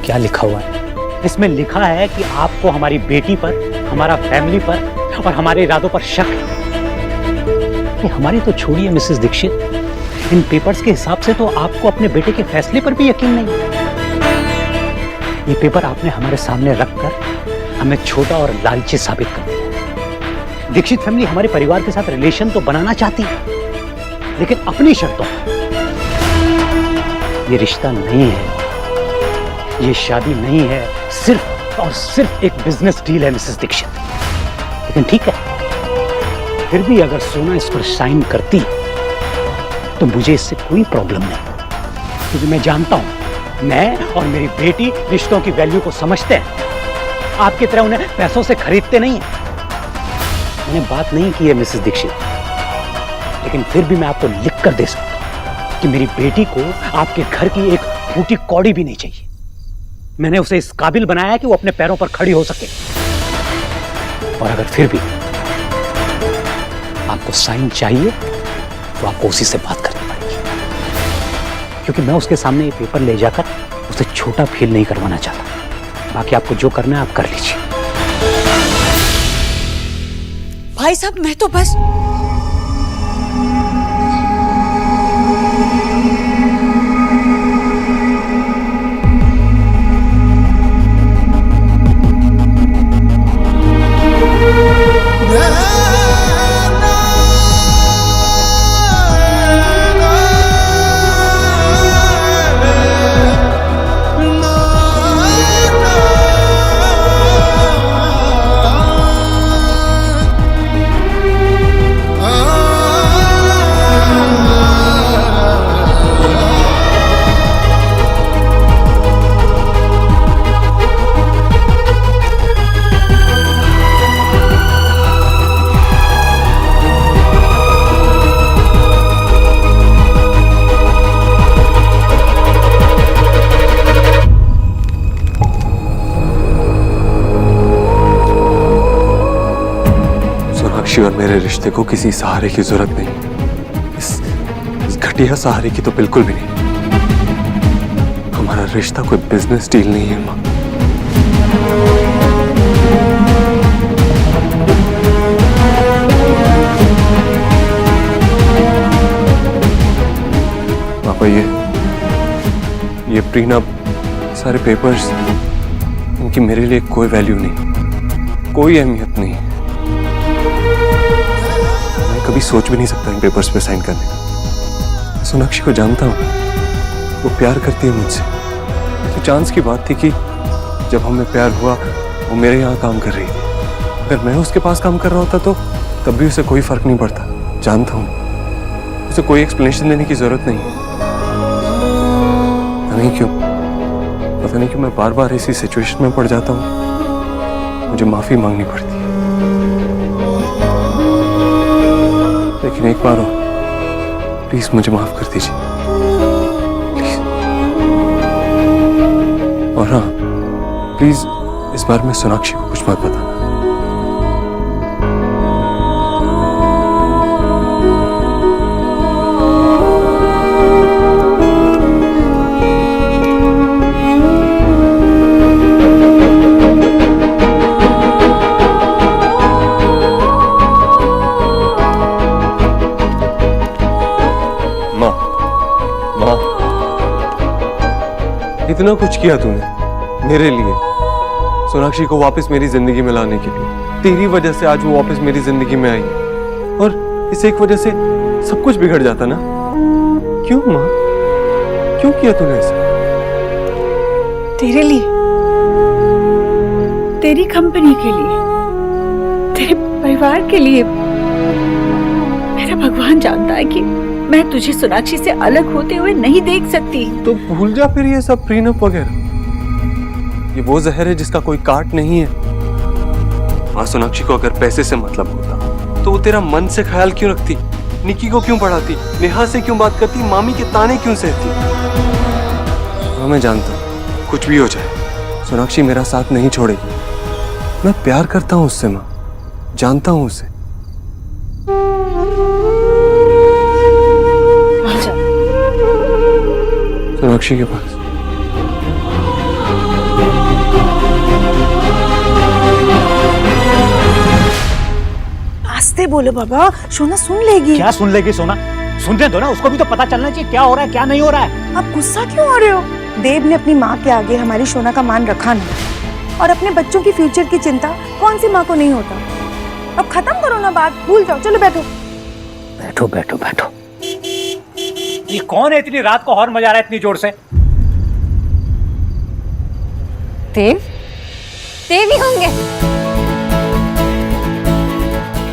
क्या लिखा हुआ है? इसमें लिखा है कि आपको हमारी बेटी पर, हमारा फैमिली पर और हमारे इरादों पर शक है। ये हमारी तो छोड़िए मिसेस दीक्षित, इन पेपर्स के हिसाब से तो आपको अपने बेटे के फैसले पर भी यकीन नहीं। ये पेपर आपने हमारे सामने रखकर हमें छोटा और लालची साबित कर दिया। दीक्षित फैमिली हमारे परिवार के साथ रिलेशन तो बनाना चाहती है, लेकिन अपनी शर्तों पर। ये रिश्ता नहीं है, ये शादी नहीं है, सिर्फ और सिर्फ एक बिजनेस डील है मिसेस दीक्षित। लेकिन ठीक है, फिर भी अगर सोना इस पर साइन करती तो मुझे इससे कोई प्रॉब्लम नहीं, क्योंकि मैं जानता हूं मैं और मेरी बेटी रिश्तों की वैल्यू को समझते हैं। आपकी तरह उन्हें पैसों से खरीदते नहीं हैं। मैंने बात नहीं की है मिसेस दीक्षित, लेकिन फिर भी मैं आपको लिख कर दे सकता हूं कि मेरी बेटी को आपके घर की एक फूटी कौड़ी भी नहीं चाहिए। मैंने उसे इस काबिल बनाया है कि वो अपने पैरों पर खड़ी हो सके। और अगर फिर भी आपको साइन चाहिए तो आपको उसी से बात करनी पड़ेगी, क्योंकि मैं उसके सामने ये पेपर ले जाकर उसे छोटा फील नहीं करवाना चाहता। बाकी आपको जो करना है आप कर लीजिए। भाई साहब, मैं तो बस और मेरे रिश्ते को किसी सहारे की जरूरत नहीं, इस घटिया सहारे की तो बिल्कुल भी नहीं। हमारा रिश्ता कोई बिजनेस डील नहीं है माँ। ये प्रीनप, सारे पेपर्स, इनकी मेरे लिए कोई वैल्यू नहीं, कोई अहमियत नहीं। मैं कभी सोच भी नहीं सकता इन पेपर्स पे साइन करने का। सोनाक्षी को जानता हूँ, वो प्यार करती है मुझसे। तो चांस की बात थी कि जब हमें प्यार हुआ वो मेरे यहाँ काम कर रही थी। अगर मैं उसके पास काम कर रहा होता तो तब भी उसे कोई फर्क नहीं पड़ता। जानता हूँ उसे कोई एक्सप्लेनेशन देने की जरूरत नहीं है। पता नहीं क्यों मैं बार बार इसी सिचुएशन में पड़ जाता हूँ। मुझे माफी मांगनी पड़ती है, लेकिन एक बार और प्लीज मुझे माफ कर दीजिए, प्लीज। और हाँ, प्लीज इस बार मैं सोनाक्षी को कुछ मत बताना। इतना कुछ किया तूने मेरे लिए, सोनाक्षी को वापस मेरी जिंदगी में लाने के लिए। तेरी वजह से आज वो वापस मेरी जिंदगी में आई, और इस एक वजह से सब कुछ बिगड़ जाता ना। क्यों माँ, क्यों किया तूने ऐसा? तेरे लिए, तेरी कंपनी के लिए, तेरे परिवार के लिए। मेरा भगवान जानता है कि मैं तुझे सोनाक्षी से अलग होते हुए नहीं देख सकती। तो भूल जा फिर ये सब प्रीनप वगैरह। ये वो जहर है जिसका कोई काट नहीं है। हाँ, सोनाक्षी को अगर पैसे से मतलब होता तो वो तेरा मन से ख्याल क्यों रखती? निकी को क्यों पढ़ाती? नेहा से क्यों बात करती? मामी के ताने क्यों सहती? हाँ, मैं जानता हूँ कुछ भी हो जाए सोनाक्षी मेरा साथ नहीं छोड़ेगी। मैं प्यार करता हूँ उससे माँ, जानता हूँ उसे। सोनाक्षी के पास। आस्ते बोलो बाबा, सोना सुन लेगी। क्या सुन लेगी सोना? सुनने दो ना, उसको भी तो पता चलना चाहिए क्या हो रहा है क्या नहीं हो रहा है। आप गुस्सा क्यों हो रहे हो? देव ने अपनी माँ के आगे हमारी सोना का मान रखा नहीं, और अपने बच्चों की फ्यूचर की चिंता कौन सी माँ को नहीं होता। अब खत्म करो ना बात, भूल जाओ। चलो बैठो बैठो बैठो बैठो। ये कौन है इतनी रात को हॉर्न बजा रहा है इतनी जोर से? देव, देव ही होंगे।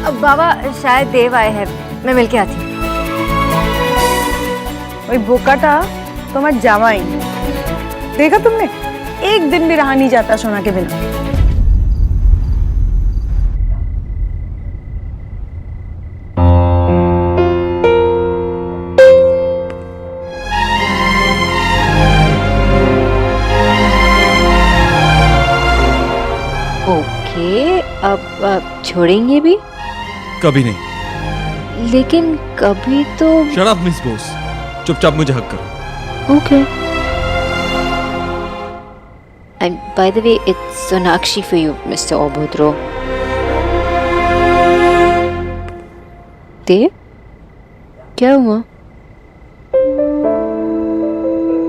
अब बाबा शायद देव आए हैं, मैं मिलके आती हूँ। वही बोकाटा तो मत जावा ही। देखा तुमने, एक दिन भी रहा नहीं जाता सोना के बिना। ओके, अब छोड़ेंगे भी? कभी नहीं। लेकिन कभी तो। शट अप मिस बोस, चुपचाप मुझे हक करो। Okay. And by the way, it's Sonakshi for you, Mr. Obudro. देव, क्या हुआ?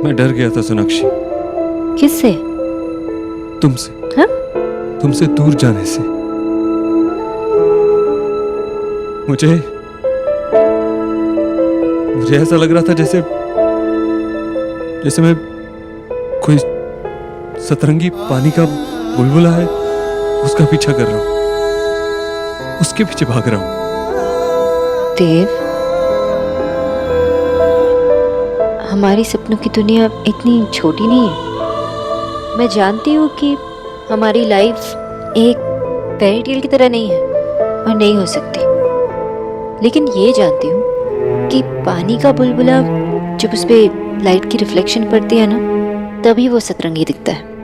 मैं डर गया था सोनाक्षी। किससे? तुमसे। हाँ? तुमसे दूर जाने से। मुझे ऐसा लग रहा था जैसे मैं कोई सतरंगी पानी का बुलबुला है, उसका पीछा कर रहा हूं, उसके पीछे भाग रहा हूं। देव, हमारी सपनों की दुनिया इतनी छोटी नहीं है। मैं जानती हूँ कि हमारी लाइफ एक फेरी टेल की तरह नहीं है और नहीं हो सकती, लेकिन ये जानती हूँ कि पानी का बुलबुला जब उस पे लाइट की रिफ्लेक्शन पड़ती है ना, तभी वो सतरंगी दिखता है।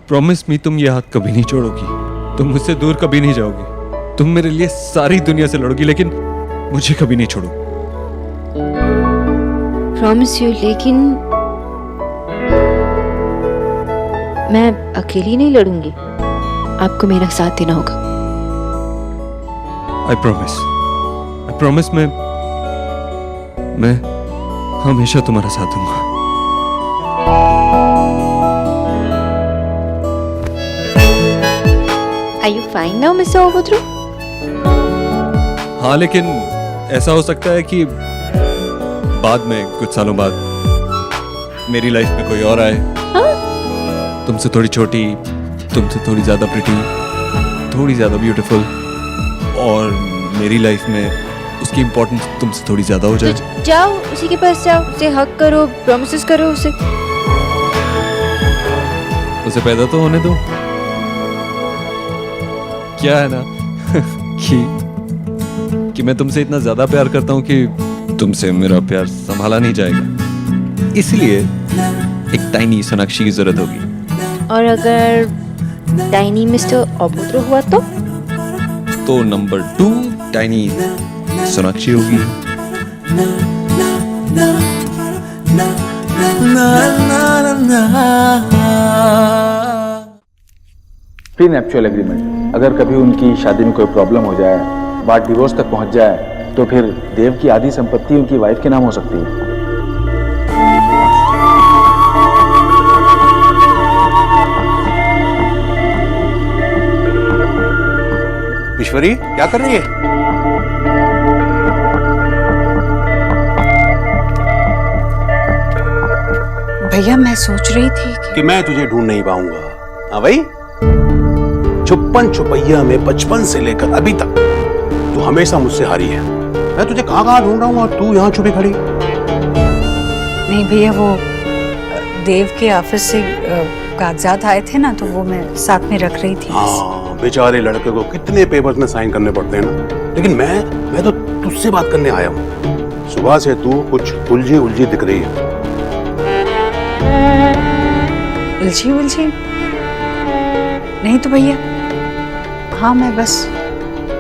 प्रॉमिस मी तुम ये हाथ कभी नहीं छोड़ोगी, तुम मुझसे दूर कभी नहीं जाओगी, तुम मेरे लिए सारी दुनिया से लड़ोगी, लेकिन मुझे कभी नहीं छोड़ोगी। प्रॉमिस यू, लेकिन मैं अकेली नहीं लड़ूंगी, आपको मेरा साथ देना होगा। आई प्रॉमिस मैं हमेशा तुम्हारा साथ दूंगा। Are you fine now, Mr. Obodru? हाँ, लेकिन ऐसा हो सकता है कि बाद में कुछ सालों बाद मेरी लाइफ में कोई और आए। हाँ? तुमसे थोड़ी छोटी, तुमसे थोड़ी ज्यादा प्रिटी, थोड़ी ज्यादा ब्यूटीफुल, और मेरी लाइफ में उसकी इम्पोर्टेंस तुमसे थोड़ी ज्यादा हो जाए। तो जाओ उसी के पास जाओ, उसे हक करो, प्रॉमिसेस करो उसे पैदा तो होने दो। क्या है ना कि मैं तुमसे इतना ज्यादा प्यार करता हूँ कि तुमसे मेरा प्यार संभाला नहीं जाएगा, इसलिए एक टाइनी सोनाक्षी की जरूरत होगी। और अगर टाइनी मिस्टर ओबोद्रो हुआ तो नंबर 2 टाइनी सोनाक्षी होगी। प्री नैप्चुअल एग्रीमेंट, अगर कभी उनकी शादी में कोई प्रॉब्लम हो जाए, बात डिवोर्स तक पहुंच जाए, तो फिर देव की आधी संपत्ति उनकी वाइफ के नाम हो सकती है। ईश्वरी क्या कर रही है? भैया मैं सोच रही थी कि मैं तुझे ढूंढ नहीं पाऊंगा। हाँ भाई, छुपन छुपैया में बचपन से लेकर अभी तक तू हमेशा मुझसे हारी है। मैं तुझे कहाँ ढूंढ रहा हूँ और तू यहाँ छुपी खड़ी। नहीं भैया, वो देव के ऑफिस से कागजात आए थे ना, तो वो मैं साथ में रख रही थी। हाँ, बेचारे लड़के को कितने पेपर्स में साइन करने पड़ते हैं ना, लेकिन मैं तो तुझसे बात करने आया हूँ। सुबह से तू कुछ उलझी उलझी दिख रही है। उलझी उलझी नहीं तो भैया, हाँ मैं बस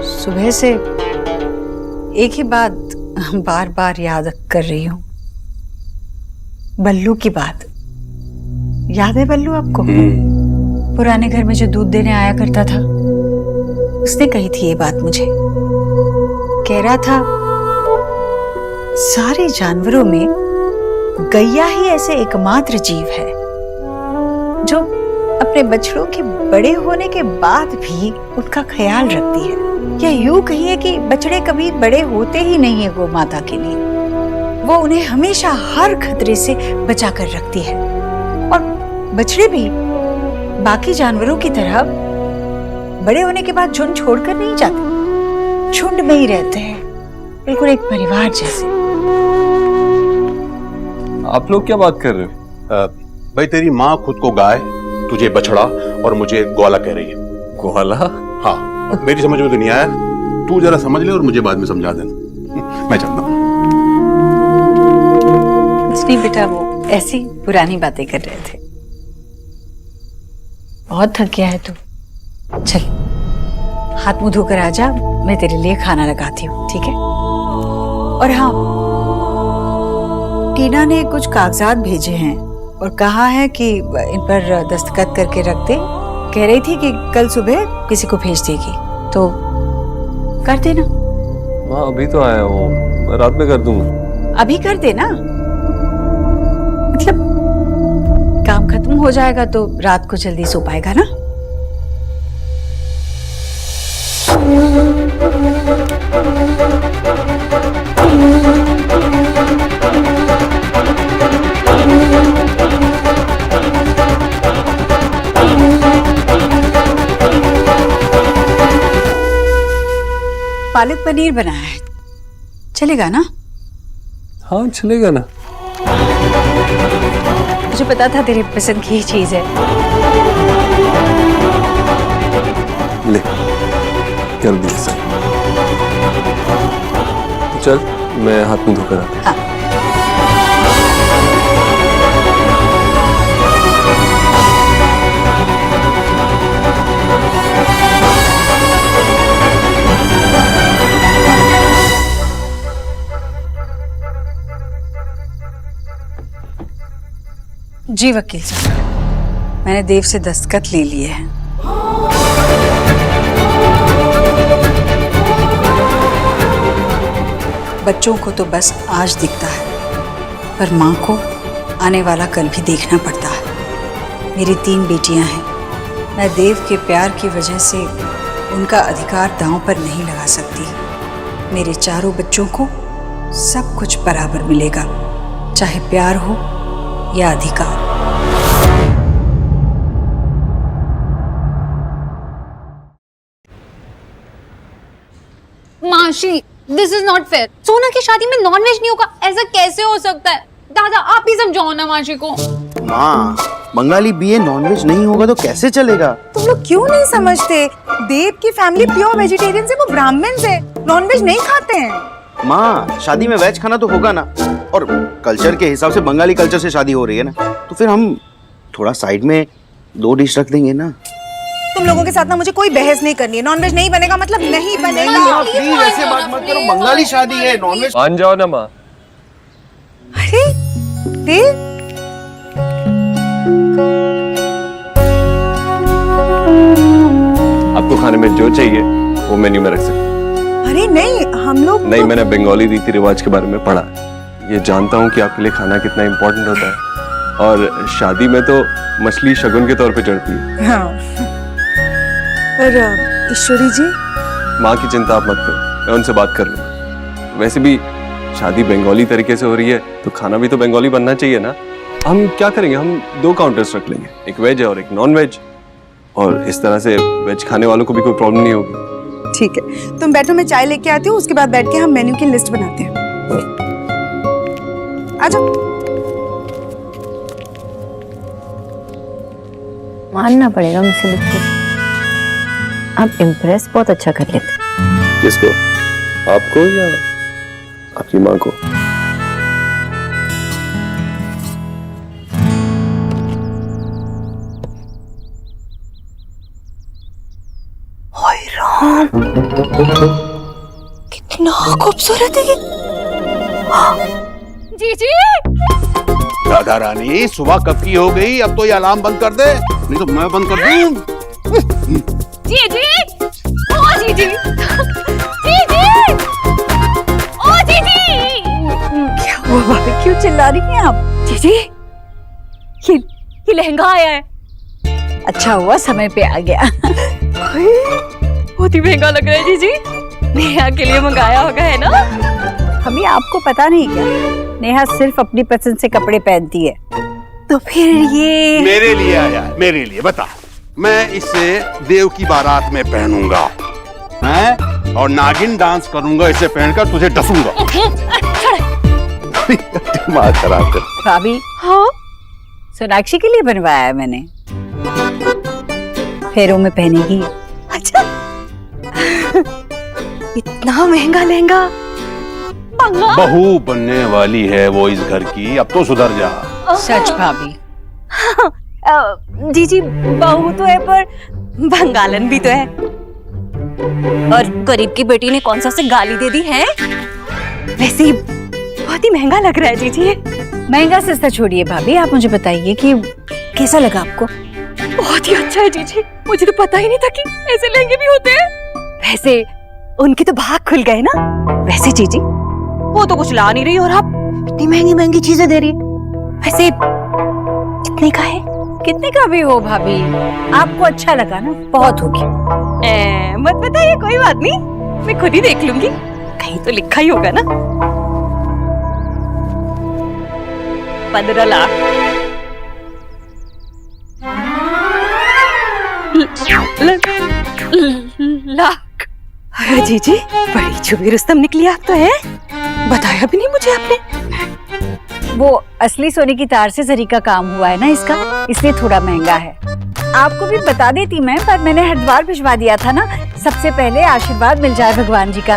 सुबह से एक ही बात बार बार याद कर रही हूँ। बल्लू की बात याद है? बल्लू आपको पुराने घर में जो दूध देने आया करता था, उसने कही थी ये बात मुझे। कह रहा था सारे जानवरों में गैया ही ऐसे एकमात्र जीव है जो अपने बछड़ों के बड़े होने के बाद भी उनका ख्याल रखती है। या यूं कहिए कि बछड़े कभी बड़े होते ही नहीं है गौ माता के लिए, वो उन्हें हमेशा हर खतरे से बचा कर रखती है। और बछड़े भी बाकी जानवरों की तरह बड़े होने के बाद झुंड छोड़कर नहीं जाते, झुंड में ही रहते हैं, बिल्कुल एक परिवार जैसे। आप लोग क्या बात कर रहे हो? भाई तेरी माँ खुद को गाय, तुझे बछड़ा और मुझे ग्वाला कह रही है। ग्वाला? हाँ, मेरी समझ में तो नहीं आया, तू जरा समझ ले और मुझे बाद में समझा देना। मैं चलता हूँ। नहीं बेटा, वो ऐसी पुरानी बातें कर रहे थे। बहुत थक गया है तू, चल हाथ मुंह धोकर आ जा, मैं तेरे लिए खाना लगाती हूँ, ठीक है? और हाँ, टीना ने कुछ कागजात भेजे हैं और कहा है कि इन पर दस्तखत करके रख दे। कह रही थी कि कल सुबह किसी को भेज देगी, तो कर देना। माँ अभी तो आया हूँ, रात में कर दूंगा। अभी कर देना, मतलब काम खत्म हो जाएगा तो रात को जल्दी सो पाएगा ना। पालक पनीर बनाया है, चलेगा ना? हाँ चलेगा ना। मुझे पता था तेरी पसंद की चीज है। ले कर दिया सर। चल मैं हाथ में धोकर आता हूँ। हाँ। जी वकील साहब, मैंने देव से दस्तखत ले लिए हैं। बच्चों को तो बस आज दिखता है, पर माँ को आने वाला कल भी देखना पड़ता है। मेरी 3 बेटियां हैं। मैं देव के प्यार की वजह से उनका अधिकार दांव पर नहीं लगा सकती। मेरे चारों बच्चों को सब कुछ बराबर मिलेगा, चाहे प्यार हो या अधिकार। माशी, दिस इज नॉट फेयर। सोना की शादी में नॉनवेज नहीं होगा, ऐसा कैसे हो सकता है? दादा आप ही समझाओ ना माशी को। माँ, बंगाली बीए नॉनवेज नहीं होगा तो कैसे चलेगा? तुम लोग क्यों नहीं समझते? देव की फैमिली प्योर वेजिटेरियन है, वो ब्राह्मण है, नॉनवेज नहीं खाते हैं। माँ, शादी में वेज खाना तो होगा ना, और कल्चर के हिसाब से बंगाली कल्चर से शादी हो रही है ना, तो फिर हम थोड़ा साइड में 2 डिश रख देंगे ना। तुम लोगों के साथ ना मुझे कोई बहस नहीं करनी है। नॉनवेज नहीं बनेगा मतलब नहीं बनेगा। प्लीज ऐसे बात मत करो, बंगाली शादी है, नॉनवेज। मान जाओ ना माँ। अरे देव, आपको खाने में जो चाहिए वो मेन्यू में रख सकते। अरे नहीं, हम लोग नहीं, मैंने बंगाली रीति रिवाज के बारे में पढ़ा। ये जानता हूँ कि आपके लिए खाना कितना इम्पोर्टेंट होता है, और शादी में तो मछली शगुन के तौर पे चढ़ती है। हाँ। पर ईश्वरी जी, माँ की चिंता आप मत करो, मैं उनसे बात कर लूँगा। वैसे भी शादी बंगाली तरीके से हो रही है तो खाना भी तो बंगाली बनना चाहिए ना। हम क्या करेंगे, हम 2 काउंटर्स रख लेंगे, एक वेज है और एक नॉन वेज, और इस तरह से वेज खाने वालों को भी कोई प्रॉब्लम नहीं होगी। ठीक है, तुम बैठो, मैं चाय लेके आती हूँ, उसके बाद बैठ के हम मेन्यू की लिस्ट बनाते हैं। आ जाओ। मानना पड़ेगा मुझसे लिखते, आप इम्प्रेस बहुत अच्छा कर लेते। किसको, आपको या आपकी माँ को? हाय राम, कितना खूबसूरत है ये। जीजी, राधा रानी, सुबह कब की हो गई? अब तो ये अलार्म बंद कर दे, नहीं तो मैं बंद कर दूं। जीजी, ओ जीजी, जीजी, ओ जीजी। क्या हुआ भाभी, क्यों चिल्ला रही हैं आप? जीजी, ये लहंगा आया है। अच्छा हुआ समय पे आ गया। बहुत ही महंगा लग रहा है जीजी। नेहा के लिए मंगाया होगा, है ना? हमें आपको पता नहीं क्या, नेहा सिर्फ अपनी पसंद से कपड़े पहनती है। तो फिर ये मेरे लिए आया है, मेरे लिए। बता, मैं इसे देव की बारात में पहनूंगा, हैं? और नागिन डांस करूंगा इसे पहनकर, तुझे डसूंगा। दिमाग खराब कर। भाभी, हाँ, सोनाक्षी के लिए बनवाया है मैंने, फेरों में पहनेगी। अच्छा। इतना महंगा लहंगा। बहू बनने वाली है वो इस घर की, अब तो सुधर जा। सच भाभी। जीजी, बहू तो है पर भंगालन भी तो है, और गरीब की बेटी ने कौन सा से गाली दे दी है। वैसे ही बहुत ही महंगा लग रहा है जीजी। महंगा सस्ता छोड़िए भाभी, आप मुझे बताइए कि कैसा लगा आपको? बहुत ही अच्छा है जीजी, मुझे तो पता ही नहीं था कि ऐसे लहंगे भी होते हैं। वैसे उनके तो भाग खुल गए ना। वैसे जीजी, वो तो कुछ ला नहीं रही और आप इतनी महंगी महंगी चीजें दे रही है। वैसे कितने का है? कितने का भी हो भाभी, आपको अच्छा लगा ना, बहुत होगी। मत बताइए, कोई बात नहीं, मैं खुद ही देख लूंगी, कहीं तो लिखा ही होगा ना। 15 लाख। लाख। अरे जीजी, बड़ी छुपी रुस्तम निकली आप तो, है? बताया भी नहीं मुझे आपने। वो असली सोने की तार से जरी का काम हुआ है ना इसका, इसलिए थोड़ा महंगा है। आपको भी बता देती मैं, पर मैंने हरिद्वार भिजवा दिया था ना। सबसे पहले आशीर्वाद मिल जाए भगवान जी का,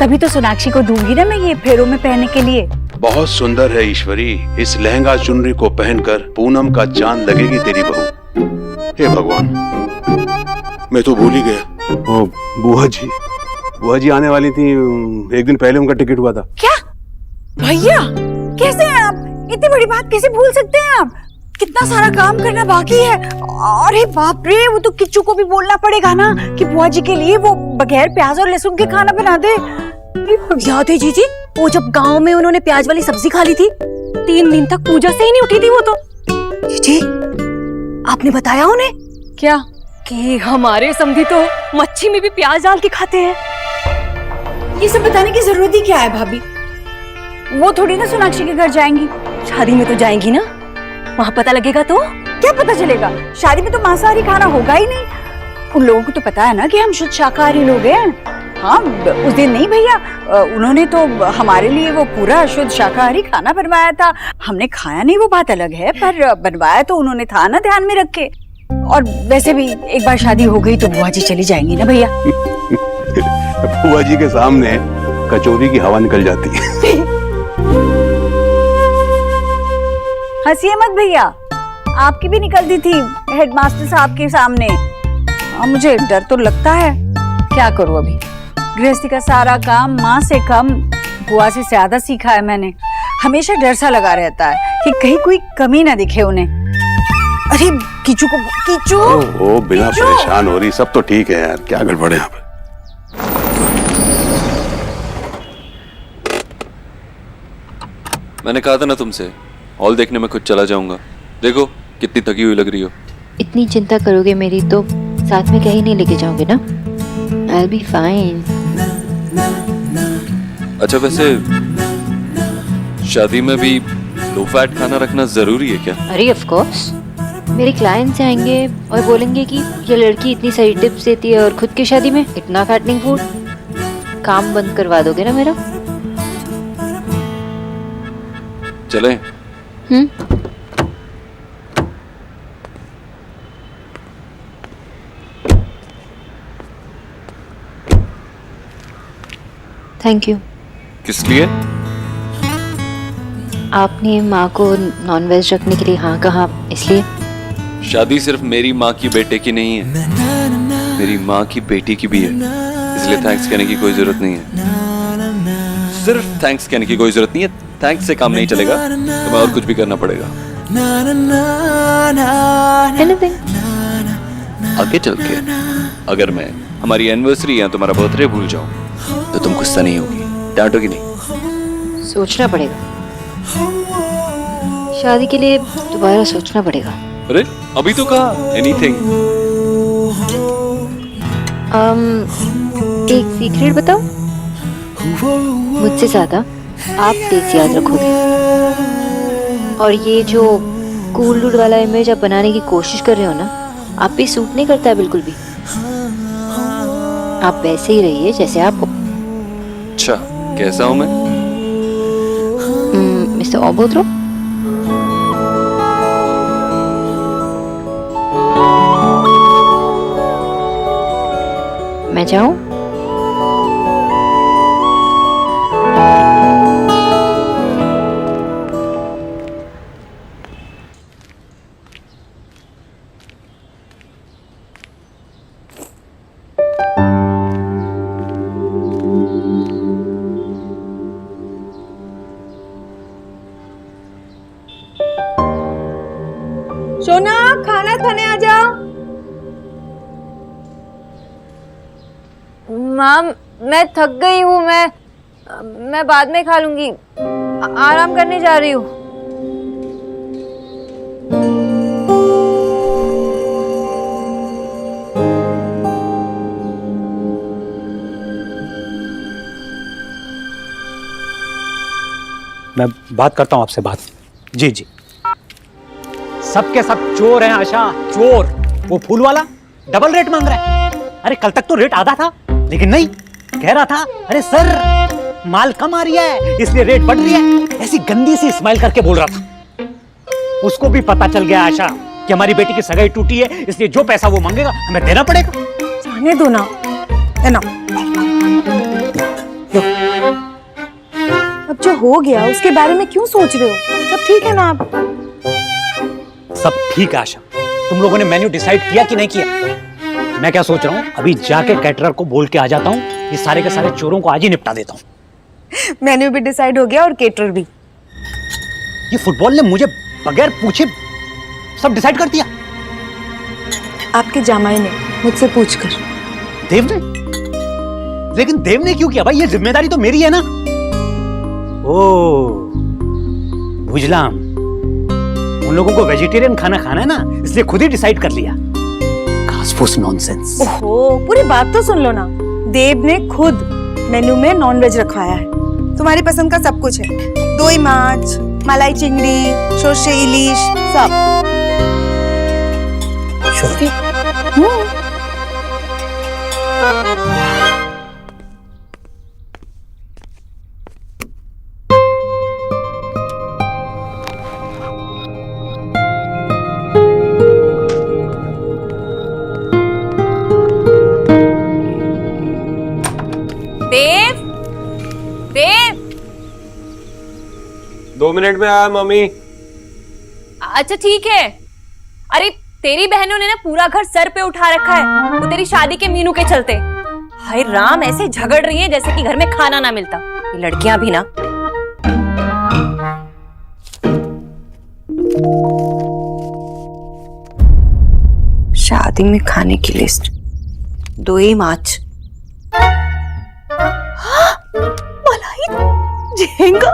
तभी तो सोनाक्षी को दूंगी ना मैं ये फेरों में पहनने के लिए। बहुत सुंदर है ईश्वरी, इस लहंगा चुनरी को पहनकर पूनम का चांद लगेगी तेरी बहू। हे भगवान, मैं तो भूल ही गया। बुआ जी आने वाली थी, एक दिन पहले उनका टिकट हुआ था। क्या भैया, कैसे हैं आप? इतनी बड़ी बात कैसे भूल सकते हैं आप? कितना सारा काम करना बाकी है। अरे बाप रे, वो तो किच्चू को भी बोलना पड़ेगा ना कि बुआ जी के लिए वो बगैर प्याज और लहसुन के खाना बना दे। याद है जीजी, वो जब गांव में उन्होंने प्याज वाली सब्जी खा ली थी, 3 दिन तक पूजा से ही नहीं उठी थी वो तो। जी आपने बताया उन्हें क्या? कि हमारे समधी तो मच्छी में भी प्याज डाल के खाते हैं। ये सब बताने की जरूरत ही क्या है भाभी? वो थोड़ी ना सोनाक्षी के घर जाएंगी। शादी में तो जाएंगी ना, वहाँ पता लगेगा तो। क्या पता चलेगा? शादी में तो मांसाहारी खाना होगा ही नहीं। उन लोगों को तो पता है ना कि हम शुद्ध शाकाहारी लोग हैं। हाँ, उस दिन नहीं भैया, उन्होंने तो हमारे लिए वो पूरा शुद्ध शाकाहारी खाना बनवाया था। हमने खाया नहीं वो बात अलग है, पर बनवाया तो उन्होंने था ना ध्यान में रख के। और वैसे भी एक बार शादी हो गई तो बुआ जी चली जाएंगी ना भैया। बुआ जी के सामने कचौरी की हवा निकल जाती है। हंसिए मत भैया, आपकी भी निकलती थी हेडमास्टर साहब के सामने। मुझे डर तो लगता है, क्या करूं अभी। गृहस्थी का सारा काम माँ से कम बुआ से ज्यादा सीखा है मैंने। हमेशा डर सा लगा रहता है कि कहीं कोई कमी ना दिखे उन्हें। अरे कीचू को कीचू। ओ बिना परेशान हो रही, सब तो ठीक है यार, क्या गड़बड़ है यहाँ पे? मैंने कहा था ना तुमसे, हॉल देखने में खुद चला जाऊंगा। देखो कितनी थकी हुई लग रही हो। इतनी चिंता करोगे मेरी तो साथ में कहीं नहीं लेके जाओगे ना? I'll be fine. अच्छा वैसे शादी में भी लो फैट खाना रखना जरूरी है क्या? अरे ऑफ कोर्स, मेरे क्लाइंट्स आएंगे और बोलेंगे कि ये लड़की इतनी सारी टिप्स देती है और खुद की शादी में इतना फैटनिंग फूड। काम बंद करवा दोगे ना मेरा? चलें? Thank you. किस लिए? आपने माँ को नॉनवेज रखने के लिए हाँ कहा इसलिए। शादी सिर्फ मेरी माँ की बेटे की नहीं है, मेरी माँ की बेटी की भी है, इसलिए थैंक्स कहने की कोई जरूरत नहीं है। सिर्फ थैंक्स कहने की कोई जरूरत नहीं है, थैंक्स से काम नहीं चलेगा, तुम्हें और कुछ भी करना पड़ेगा। आगे चल के अगर मैं हमारी एनिवर्सरी या तुम्हारा बर्थडे भूल जाऊं तो तुम गुस्सा नहीं होगी, डांटोगी नहीं? सोचना पड़ेगा, शादी के लिए दोबारा सोचना पड़ेगा। अरे अभी तो कहा एनीथिंग। एक सीक्रेट बताओ, मुझसे ज्यादा आप टेस्ट याद रखोगे। और ये जो कूल डूड वाला इमेज आप बनाने की कोशिश कर रहे हो ना, आप पे सूट नहीं करता है बिल्कुल भी। आप वैसे ही रहिए जैसे आप हो। अच्छा कैसा हूं मैं? मिस्टर ओबोत्रो, मैं जाऊं? सोना खाना खाने आ जाओ। मैम मैं थक गई हूँ, मैं बाद में खा लूंगी, आराम करने जा रही हूँ। मैं बात करता हूँ आपसे बात। जी जी, सबके सब चोर हैं आशा, चोर। वो फूल वाला डबल रेट मांग रहा है। अरे कल तक तो रेट आधा था, लेकिन नहीं, कह रहा था अरे सर माल कम आ रही है इसलिए रेट बढ़ रही है। ऐसी गंदी सी स्माइल करके बोल रहा था। उसको भी पता चल गया आशा कि हमारी बेटी की सगाई टूटी है, इसलिए जो पैसा वो मांगेगा हमें देना पड़ेगा। जाने दो ना, है ना। अब जो हो गया उसके बारे में क्यों सोच रहे हो? सब ठीक है ना आप? सब ठीक है आशा, तुम लोगों ने मेन्यू डिसाइड किया कि नहीं किया? मैं क्या सोच रहा हूँ, अभी जाके कैटरर को बोल के आ जाता हूँ, ये सारे के सारे चोरों को आज ही निपटा देता हूँ। मेन्यू भी डिसाइड हो गया और केटरर भी। ये फुटबॉल ने मुझे बगैर पूछे सब डिसाइड कर दिया। आपके जामाई ने मुझसे पूछकर। देव ने? लेकिन देव ने क्यों किया भाई? ये जिम्मेदारी तो मेरी है ना। ओ भुजलाम, उन लोगों को वेजिटेरियन खाना खाना है ना, इसलिए खुद ही डिसाइड कर लिया। घास-फूस नॉनसेंस। ओहो, पूरी बात तो सुन लो ना। देव ने खुद मेन्यू में नॉनवेज रखवाया है। तुम्हारी पसंद का सब कुछ है, दोई माछ, मलाई चिंगड़ी, शोरशे इलिश, सब। देव, देव, 2 मिनट में आया मम्मी। अच्छा ठीक है। अरे तेरी बहनों ने ना पूरा घर सर पे उठा रखा है, वो तेरी शादी के मीनू के चलते। हाय राम, ऐसे झगड़ रही हैं जैसे कि घर में खाना ना मिलता। ये लड़कियां भी ना। शादी में खाने की लिस्ट, दोई माछ, मलाई, झींगा,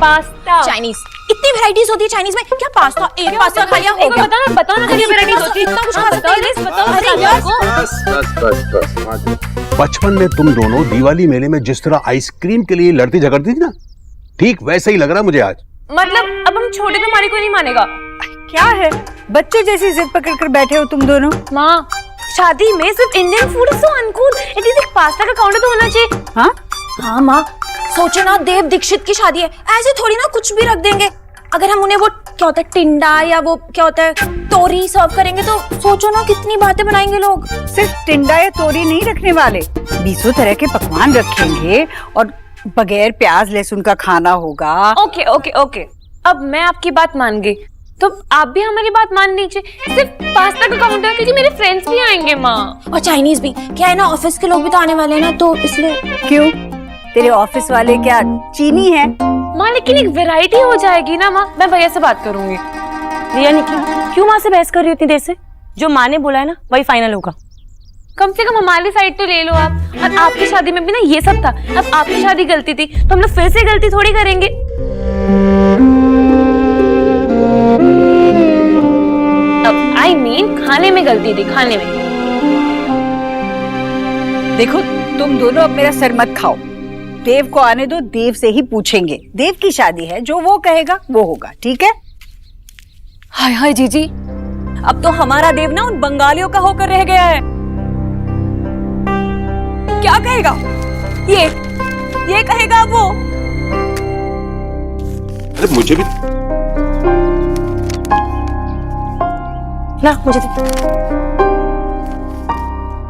पास्ता, चाइनीज। इतनी वैरायटीज होती है चाइनीज में। क्या पास्ता, एक पास्ता खा लिया हो गया। बताओ ना कितनी वैरायटीज होती है। इतना कुछ खा सकते हैं। बताओ। अरे यार, बस। बचपन में तुम दोनों दिवाली मेले में जिस तरह आइसक्रीम के लिए लड़ती झगड़ती थी ना, ठीक वैसे ही लग रहा मुझे आज। मतलब अब हम छोटे तो हमारी कोई नहीं मानेगा। क्या है, बच्चे जैसी जिद पकड़ कर बैठे हो तुम दोनों। माँ, शादी में सिर्फ Indian food is so uncool. At least एक पास्ता का काउंटर तो होना चाहिए। हाँ हाँ माँ, सोचो ना, देव दीक्षित की शादी है, ऐसे थोड़ी ना कुछ भी रख देंगे। अगर हम उन्हें वो क्या होता है टिंडा या वो क्या होता है तोरी सर्व करेंगे तो सोचो ना कितनी बातें बनाएंगे लोग। सिर्फ टिंडा या तोरी नहीं रखने वाले, 20 तरह के पकवान रखेंगे और बगैर प्याज लहसुन का खाना होगा। ओके ओके ओके, अब मैं आपकी बात मान गई, तो आप भी हमारी बात मान लीजिए। सिर्फ पास्ता का काउंटर, क्योंकि मेरे फ्रेंड्स भी आएंगे माँ, और चाइनीज भी। क्या है ना, ऑफिस के लोग भी तो आने वाले हैं ना, तो इसलिए। क्यों, तेरे ऑफिस वाले क्या चीनी है? माँ लेकिन एक वैरायटी हो जाएगी ना माँ। मैं भैया से बात करूंगी। भैया निकी, क्यों माँ से बहस कर रही हो इतनी देर से? जो माँ ने बोला है ना वही फाइनल होगा। कम से कम हमारी साइड तो ले लो आप। और आपकी शादी में भी ना ये सब था। अब आपकी शादी गलती थी तो हम लोग फिर से गलती थोड़ी करेंगे। आई मीन खाने में गलती थी, खाने में। देखो तुम दोनों अब मेरा सर मत खाओ। देव को आने दो, देव से ही पूछेंगे। देव की शादी है, जो वो कहेगा वो होगा, ठीक है? हाय हाय जीजी, अब तो हमारा देव ना उन बंगालियों का होकर रह गया है। क्या कहेगा ये कहेगा वो। अरे मुझे भी ना, मुझे दे।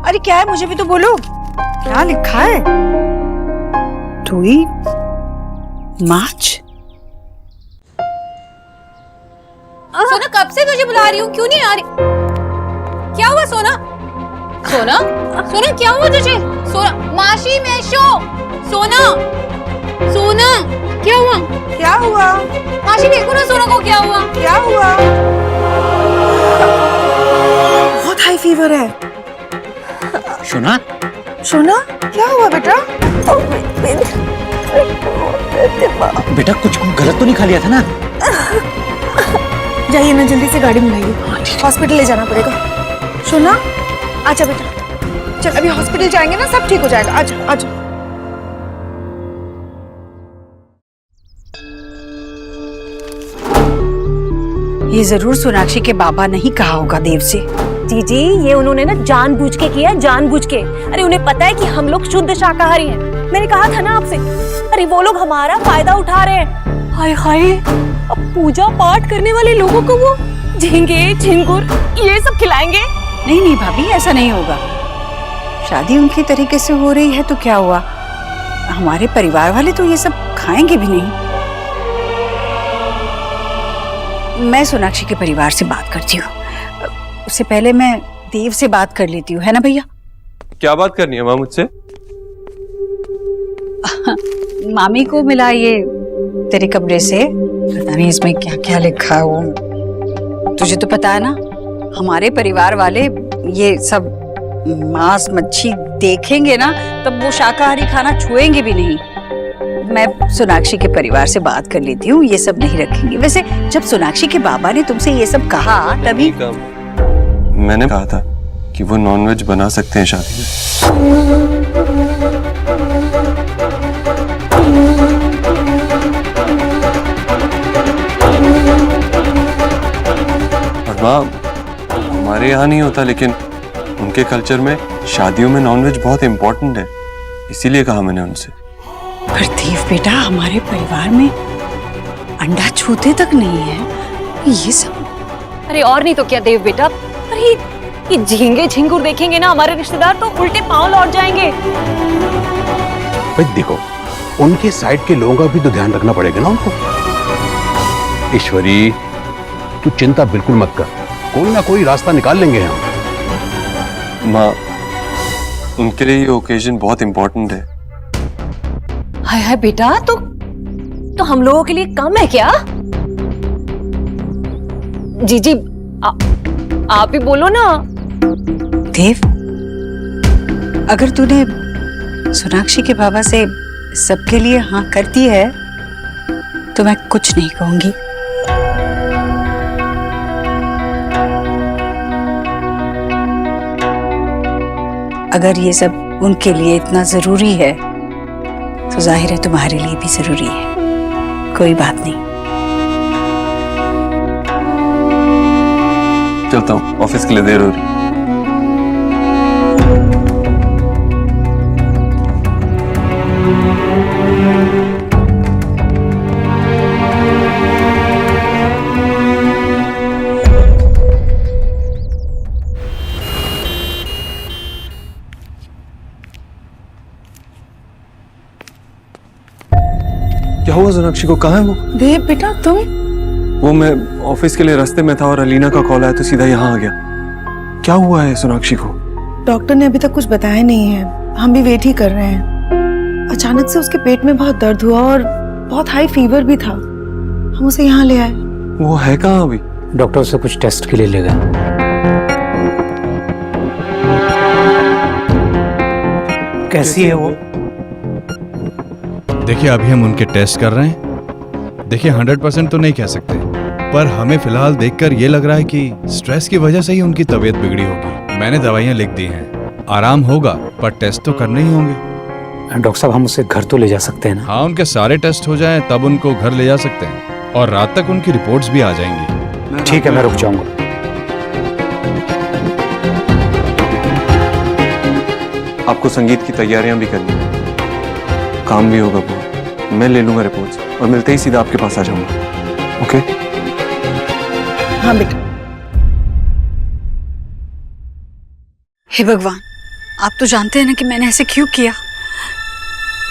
अरे क्या है, मुझे भी तो बोलो, क्या लिखा है? दोई माछ। सोना, कब से तुझे बुला रही हूँ, क्यों नहीं आ रही? क्या हुआ सोना? सोना, सोना क्या हुआ तुझे? सोना, माशी मैशो, सोना, सोना क्या हुआ? क्या हुआ? माशी देखो ना सोना को क्या हुआ? क्या हुआ? बहुत हाई फीवर है। सुना? सोना, क्या हुआ बेटा? बेटा कुछ गलत तो नहीं खा लिया था ना? जाइए ना, जल्दी से गाड़ी मिलाइए, हॉस्पिटल ले जाना पड़ेगा। सोना, आजा बेटा, चल अभी हॉस्पिटल जाएंगे ना, सब ठीक हो जाएगा। आजा आजा। ये जरूर सोनाक्षी के बाबा ने ही कहा होगा देव से। जीजी, ये उन्होंने ना जानबूझ के किया, जानबूझ के। अरे उन्हें पता है कि हम लोग शुद्ध शाकाहारी हैं। मैंने कहा था ना आपसे। अरे वो लोग हमारा फायदा उठा रहे हैं। हाय हाय, अब पूजा पाठ करने वाले लोगों को वो झींगे झिंगुर ये सब खिलाएंगे? नहीं नहीं भाभी, ऐसा नहीं होगा। शादी उनके तरीके से हो रही है तो क्या हुआ, हमारे परिवार वाले तो ये सब खाएंगे भी नहीं। मैं सोनाक्षी के परिवार से बात करती हूँ, उससे पहले मैं देव से बात कर लेती हूँ, है ना भैया? क्या बात करनी है माँ मुझसे? मामी को मिला ये तेरे कमरे से, पता नहीं इसमें क्या क्या लिखा है। वो तुझे तो पता है ना, हमारे परिवार वाले ये सब मांस मच्छी देखेंगे ना तब वो शाकाहारी खाना छुएंगे भी नहीं। मैं सोनाक्षी के परिवार से बात कर लेती हूँ, ये सब नहीं रखेंगे। वैसे जब सोनाक्षी के बाबा ने तुमसे ये सब कहा तभी मैंने कहा था कि वो नॉनवेज बना सकते हैं शादी में। और माँ, हमारे यहाँ नहीं होता, लेकिन उनके कल्चर में शादियों में नॉनवेज बहुत इम्पोर्टेंट है, इसीलिए कहा मैंने उनसे। पर देव बेटा, हमारे परिवार में अंडा छूते तक नहीं है, ये सब। अरे और नहीं तो क्या देव बेटा, अरे ये झींगे झिंगुर देखेंगे ना हमारे रिश्तेदार तो उल्टे पांव लौट जाएंगे। भाई देखो, उनके साइड के लोगों का भी तो ध्यान रखना पड़ेगा ना उनको। ईश्वरी, तू चिंता बिल्कुल मत कर, कोई ना कोई रास्ता निकाल लेंगे हम। माँ, उनके लिए ये ओकेजन बहुत इम्पोर्टेंट है। हाय हाय बेटा, तो हम लोगों के लिए कम है क्या? जी आप ही बोलो ना। देव, अगर तूने सोनाक्षी के बाबा से सबके लिए हाँ करती है तो मैं कुछ नहीं कहूंगी। अगर ये सब उनके लिए इतना जरूरी है तो जाहिर है तुम्हारे लिए भी जरूरी है। कोई बात नहीं। चलता हूँ, ऑफिस के लिए देर हो रही। क्या हुआ सोनाक्षी को? कहाँ है वो? देव बेटा, तुम? वो मैं ऑफिस के लिए रास्ते में था और अलीना का कॉल आया तो सीधा यहाँ आ गया। क्या हुआ है सोनाक्षी को? डॉक्टर ने अभी तक कुछ बताया नहीं है, हम भी वेट ही कर रहे हैं। अचानक से उसके पेट में बहुत दर्द हुआ और बहुत हाई फीवर भी था, हम उसे यहाँ ले आए। वो है कहाँ अभी? डॉक्टर से कुछ टेस्ट के लिए ले गए। कैसी है वो? देखिए, अभी हम उनके टेस्ट कर रहे हैं। देखिए, 100% तो नहीं कह सकते, पर हमें फिलहाल देखकर ये लग रहा है कि स्ट्रेस की वजह से ही उनकी तबीयत बिगड़ी होगी। मैंने दवाइयाँ लिख दी हैं, आराम होगा, पर टेस्ट तो करने ही होंगे। डॉक्टर साहब, हम उसे घर तो ले जा सकते हैं ना? हाँ, उनके सारे टेस्ट हो जाएं तब उनको घर ले जा सकते हैं और रात तक उनकी रिपोर्ट्स भी आ जाएंगी। ठीक है, मैं रुक जाऊंगा। आपको संगीत की तैयारियां भी करनी है, काम भी होगा बहुत। मैं ले लूंगा रिपोर्ट्स और मिलते ही सीधा आपके पास आ जाऊंगा। ओके? हाँ बेटा। हे भगवान, आप तो जानते हैं ना कि मैंने ऐसे क्यों किया।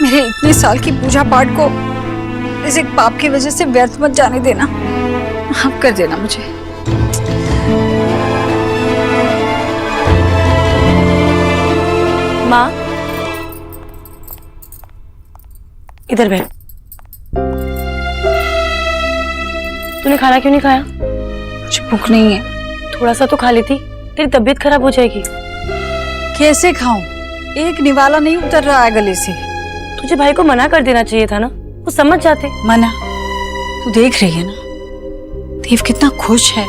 मेरे इतने साल की पूजा पाठ को इस एक पाप की वजह से व्यर्थ मत जाने देना। माफ कर देना मुझे। माँ, इधर बैठ। तूने खाना क्यों नहीं खाया? मुझे भूख नहीं है। थोड़ा सा तो खा लेती, तेरी तबीयत खराब हो जाएगी। कैसे खाऊं? एक निवाला नहीं उतर रहा है गले से। तुझे भाई को मना कर देना चाहिए था ना, वो समझ जाते। मना? तू देख रही है ना देव कितना खुश है।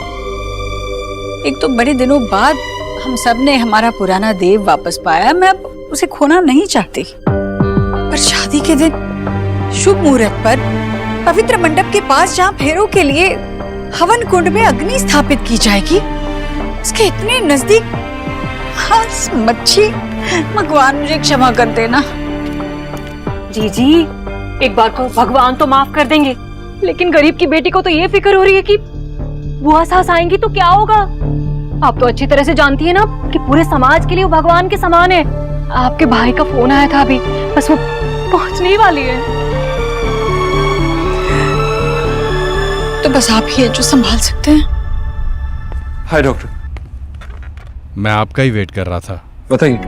एक तो बड़े दिनों बाद हम सब ने हमारा पुराना देव वापस पाया। मैं अब उसे खोना नहीं चाहती, पर शादी के दिन शुभ मुहूर्त पर पवित्र मंडप के पास जहाँ फेरों के लिए हवन कुंड में अग्नि स्थापित की जाएगी, उसके इतने नजदीक मांस मच्छी, भगवान मुझे क्षमा कर देना। जी एक बार को भगवान तो माफ कर देंगे, लेकिन गरीब की बेटी को तो ये फिक्र हो रही है कि बुआ सास आएंगी तो क्या होगा। आप तो अच्छी तरह से जानती है ना कि पूरे समाज के लिए वो भगवान के समान है। आपके भाई का फोन आया था अभी, बस वो पहुंचने ही वाली है। तो बस आप ही है जो संभाल सकते हैं। हाय डॉक्टर। मैं आपका ही वेट कर रहा था। बताइए,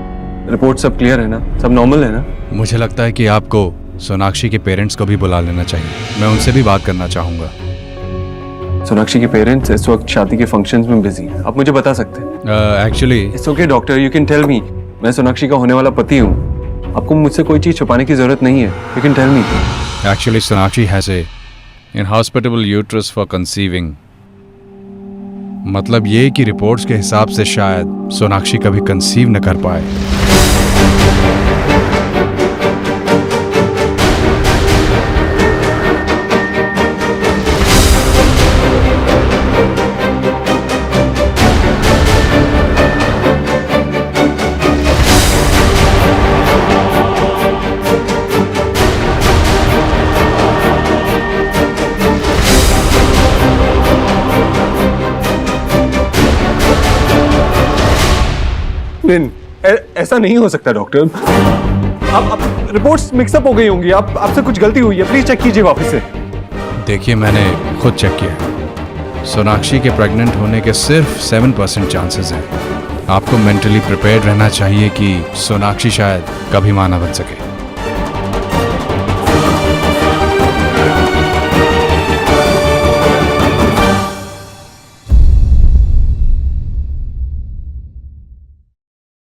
रिपोर्ट सब क्लियर है ना? सब नॉर्मल है ना? मुझे लगता है कि आपको सोनाक्षी के पेरेंट्स को भी बुला लेना चाहिए। मैं उनसे भी बात करना चाहूंगा। सोनाक्षी के पेरेंट्स इस वक्त शादी के फंक्शंस में बिजी हैं। आप मुझे बता सकते हैं? Actually it's okay doctor, you can tell me. मैं सोनाक्षी का होने वाला पति हूँ। आपको मुझसे कोई चीज छुपाने की जरूरत नहीं है। You can tell me. Actually Sonakshi has a inhospitable uterus for conceiving. मतलब ये कि रिपोर्ट्स के हिसाब से शायद सोनाक्षी कभी कंसीव न कर पाए। ऐसा नहीं हो सकता डॉक्टर। आप रिपोर्ट्स मिक्सअप हो गई होंगी। आपसे कुछ गलती हुई है, प्लीज चेक कीजिए वापस से। देखिए मैंने खुद चेक किया, सोनाक्षी के प्रेग्नेंट होने के सिर्फ 7% चांसेस हैं। आपको मेंटली प्रिपेयर्ड रहना चाहिए कि सोनाक्षी शायद कभी मां ना बन सके।